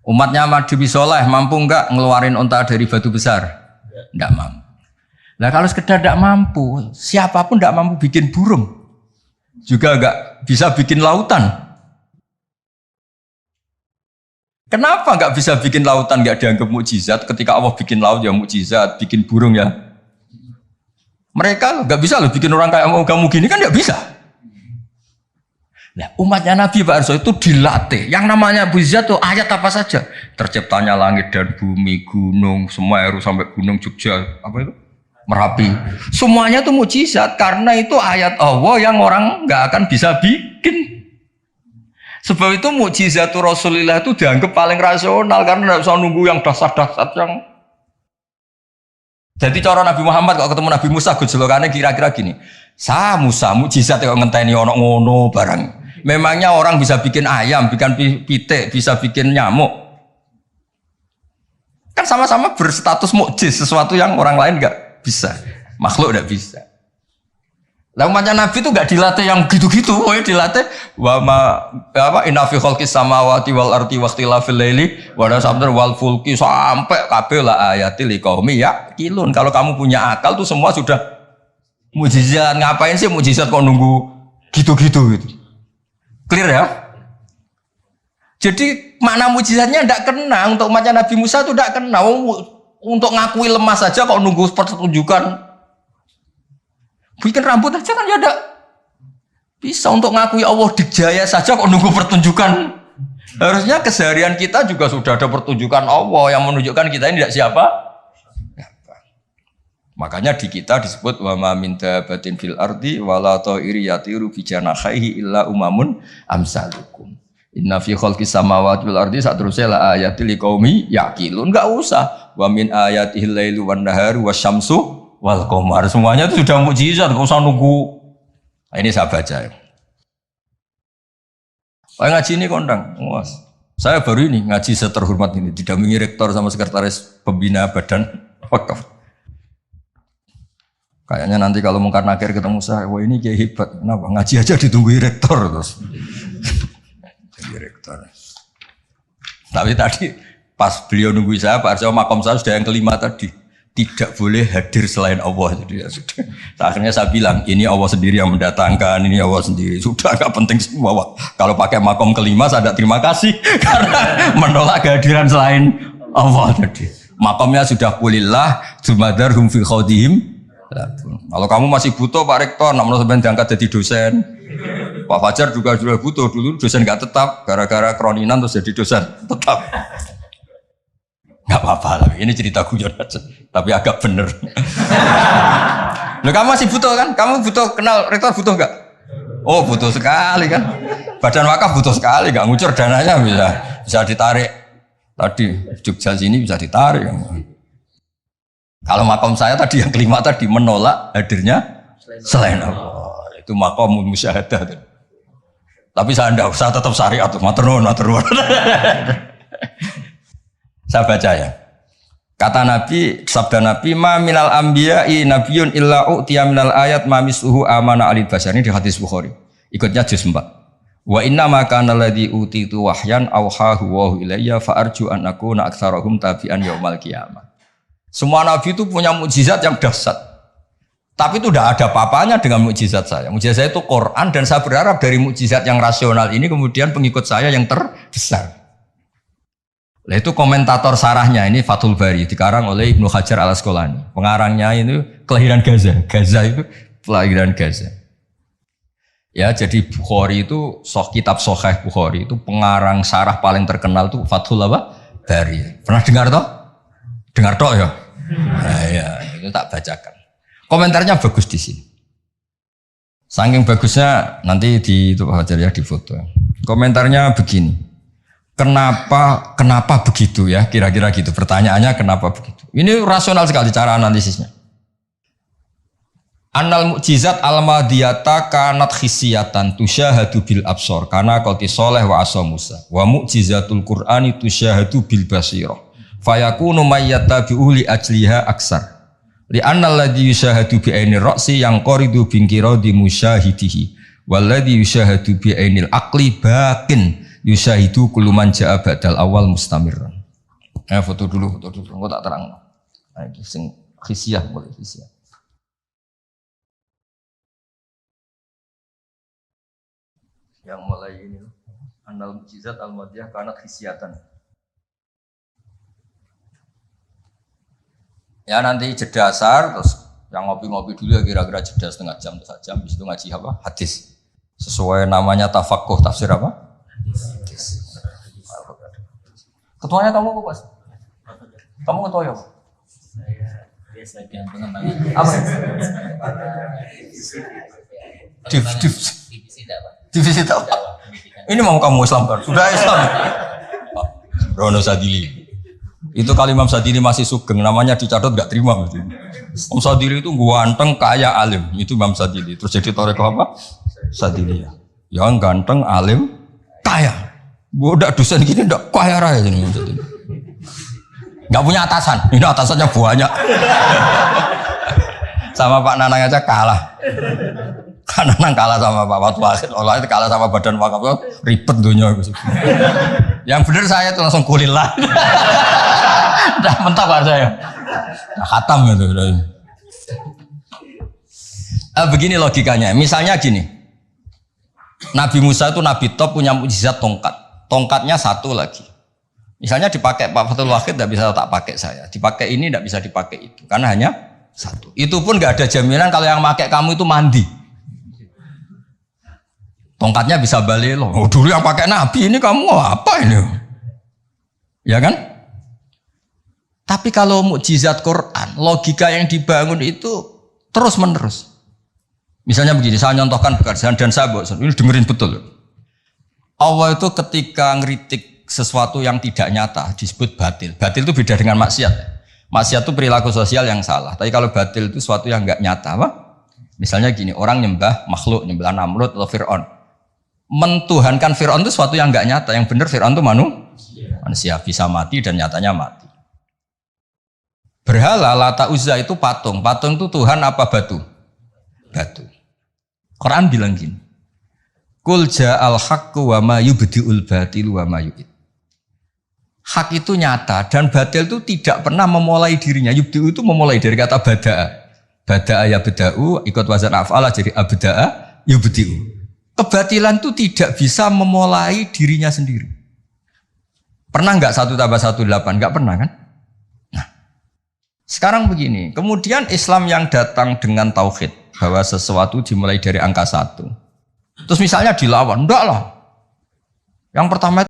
Umatnya Nabi Soleh mampu enggak ngeluarin unta dari batu besar? Enggak mampu. Nah kalau sekedar enggak mampu, siapapun enggak mampu bikin burung, juga enggak bisa bikin lautan. Kenapa enggak bisa bikin lautan enggak dianggap mukjizat? Ketika Allah bikin laut ya mukjizat, bikin burung ya. Mereka enggak bisa loh bikin orang kayak kamu gini kan enggak bisa. Nah, umatnya Nabi Pak Arso itu dilatih. Yang namanya mukjizat itu ayat apa saja. Terciptanya langit dan bumi, gunung, Semeru sampai gunung Jogja, Merapi. Semuanya itu mukjizat karena itu ayat Allah yang orang nggak akan bisa bikin. Sebab itu mukjizat Rasulullah itu dianggap paling rasional karena tidak usah nunggu yang dasar-dasar yang. Jadi cara Nabi Muhammad kalau ketemu Nabi Musa gejolokannya kira-kira gini. Musa mukjizat kok ngenteni ono ngono barang. Memangnya orang bisa bikin ayam, bikin pitik, bisa bikin nyamuk. Kan sama-sama berstatus mukjiz, sesuatu yang orang lain nggak bisa, makhluk nggak bisa. Lah umatnya Nabi itu nggak dilatih yang gitu-gitu, dilatih inna fi khalqis samawati wal ardi waqtilafil laili wa sabr wal fulki sampai kabeh la ayati liqaumi yaqilun. Kalau kamu punya akal tuh semua sudah mukjizat. Ngapain sih mukjizat kok nunggu gitu-gitu gitu. Clear ya? Jadi makna mukjizatnya tidak kena untuk umatnya Nabi Musa itu tidak kena. Untuk ngakui lemah saja kok nunggu pertunjukan. Bikin rambut aja kan ya ada. Bisa untuk ngakui Allah dijaya saja kok nunggu pertunjukan. Harusnya keseharian kita juga sudah ada pertunjukan Allah yang menunjukkan kita ini tidak siapa. Makanya di kita disebut wa ma min dabatin fil ardi wala ta'iri yatiru bi janahihi illa umamun amsalukum. Inna fi khalqis samawati wal ardi satrusya la ayatil liqaumi yaqilun. Enggak usah. Wa min ayatihi lailu wan naharu wasyamsu wal qamar. Semuanya itu sudah mukjizat, enggak usah nunggu. Nah, ini saya baca ya. Pak ngaji ini kondang. Saya baru ini ngaji seterhormat ini didampingi rektor sama sekretaris pembina badan wakaf. Kayaknya nanti kalau Mungkar Nakir ketemu saya, wah ini kayak hebat. Kenapa? Ngaji aja ditunggu rektor terus. Jadi rektor. Tapi tadi pas beliau nunggu saya, Pak Arso makom saya sudah yang kelima tadi. Tidak boleh hadir selain Allah. Jadi ya sudah. Akhirnya saya bilang, ini Allah sendiri yang mendatangkan, ini Allah sendiri. Sudah agak penting semua. Kalau pakai makom kelima, saya tidak terima kasih. Karena menolak kehadiran selain Allah tadi. Makomnya sudah kulillah, jumadarhum fi khawdihim. Kalau kamu masih butuh Pak Rektor, namun sebenarnya diangkat jadi dosen. Pak Fajar juga sudah butuh, dulu dosen nggak tetap, gara-gara kroninan terus jadi dosen tetap. Nggak apa-apa, tapi ini cerita guyon aja, tapi agak bener. Loh, kamu masih butuh kan? Kamu butuh kenal Rektor butuh nggak? Oh butuh sekali kan? Badan wakaf butuh sekali, nggak ngucur dananya bisa ditarik. Tadi Jogja sini bisa ditarik. Kalau makom saya tadi yang kelima tadi menolak hadirnya selain Allah. Itu makom musyahadah. Tapi saya enggak, saya tetap syariat tuh, matur nuwun. Saya baca ya. Kata Nabi, sabda Nabi, ma minal anbiya'i nabiyyun illa u'tiya minal ayat ma misluhu amana alil basar. Ini di hadis Bukhari. Ikutnya juz 4. Wa inna ma kana alladhi utitu wahyan awhahu wa ilayya fa arju an akuna aktsarahum tabi'an yaumal qiyamah. Semua nabi itu punya mukjizat yang dahsyat. Tapi itu tidak ada apa-apanya dengan mukjizat saya. Mukjizat saya itu Quran dan saya berharap dari mukjizat yang rasional ini kemudian pengikut saya yang terbesar. Nah, itu komentator sarahnya ini Fathul Bari dikarang oleh Ibnu Hajar Al Asqalani. Pengarangnya itu kelahiran Gaza. Gaza itu kelahiran Gaza. Ya, jadi Bukhari itu kitab Sahih Bukhari itu pengarang sarah paling terkenal itu Fathul Bari. Pernah dengar toh? Dengar toh ya? Nah, ya, itu tak bacakan. Komentarnya bagus di sini. Saking bagusnya nanti di itu Pak Hajar ya di foto. Komentarnya begini. Kenapa begitu ya? Kira-kira gitu. Pertanyaannya kenapa begitu? Ini rasional sekali cara analisisnya. Annal mukjizat al-madiyata kanat khisiyatan tusyahadu bil absor karena qati soleh wa asa Musa wa mukjizatul Qur'ani tusyahadu bil basirah fayakunu mayyatabi'u li ajliha aksar li annal ladzi yusyahadu bi ainir ra'si yang qaridu bin qiradi musyahidihi wal ladzi yusyahadu bi ainil aqli bakin yusahidu kullu man jaa ba'dal awal mustamirran. Foto dulu, engko tak terang. Nah, iki sing khisiyah boleh khisiyah. Yang mulai ini annal mukjizat al-madiyah kanat khisiyatan. Ya nanti jeda asar terus yang ngopi-ngopi dulu ya kira-kira jeda setengah jam atau 1 jam habis itu ngaji apa? Hadis. Sesuai namanya tafaqquh tafsir apa? Ketuanya kamu apa, Mas? Kamu ketua ya, Pak? Saya biasa yang pengembangan. Apa? Divisi dakwah. Ini mau kamu Islamkan? Sudah Islam. Rono Sadili. Itu kali Imam Sadili masih sugeng, namanya dicatat nggak terima. Imam Sadili itu ganteng, kaya, alim. Itu Imam Sadili. Terus jadi toreko apa? Sadili ya. Yang ganteng, alim, kaya. Bodak dosen gini ndak kaya raya ini. Nggak punya atasan. Ini atasannya banyak. Sama Pak Nanang aja kalah. Kan Nanang kalah sama Pak Fatwa Akhir. Allah itu kalah sama Badan Wakaf. Ribet dunia. Yang benar saya itu langsung kulillah. Udah mentah Pak saya. Udah khatam gitu. Begini logikanya. Misalnya gini. Nabi Musa itu Nabi top punya mukjizat tongkat. Tongkatnya satu lagi. Misalnya dipakai Pak Fathul Wahid tidak bisa tak pakai saya. Dipakai ini tidak bisa dipakai itu. Karena hanya satu. Itu pun nggak ada jaminan kalau yang pakai kamu itu mandi. Tongkatnya bisa balelo. Oh, dulu yang pakai Nabi ini kamu apa ini? Ya kan? Tapi kalau mukjizat Quran, logika yang dibangun itu terus menerus. Misalnya begini, saya nyontohkan pekerjaan dan saya ini dengerin betul. Allah itu ketika ngeritik sesuatu yang tidak nyata disebut batil. Batil itu beda dengan maksiat. Maksiat itu perilaku sosial yang salah. Tapi kalau batil itu sesuatu yang nggak nyata, apa? Misalnya gini, orang nyembah makhluk, nyembah Namrud atau Fir'aun. Mentuhankan Fir'aun itu sesuatu yang nggak nyata. Yang benar Fir'aun itu manusia bisa mati dan nyatanya mati. Berhala Lata Uzza itu patung. Patung itu Tuhan apa batu? Batu. Quran bilang gini. Qul ja'al haqqu wa ma yubdi'ul batilu wa ma yu'id. Hak itu nyata dan batil itu tidak pernah memulai dirinya. Yubdi'u itu memulai dari kata bada'a. Bada'a ya beda'u ikut wazan af'ala jadi abda'a yubdi'u. Kebatilan itu tidak bisa memulai dirinya sendiri. Pernah enggak 1 tambah 1 8? Enggak pernah kan? Nah, sekarang begini. Kemudian Islam yang datang dengan tauhid bahwa sesuatu dimulai dari angka 1. Terus misalnya dilawan, enggak lah. Yang pertama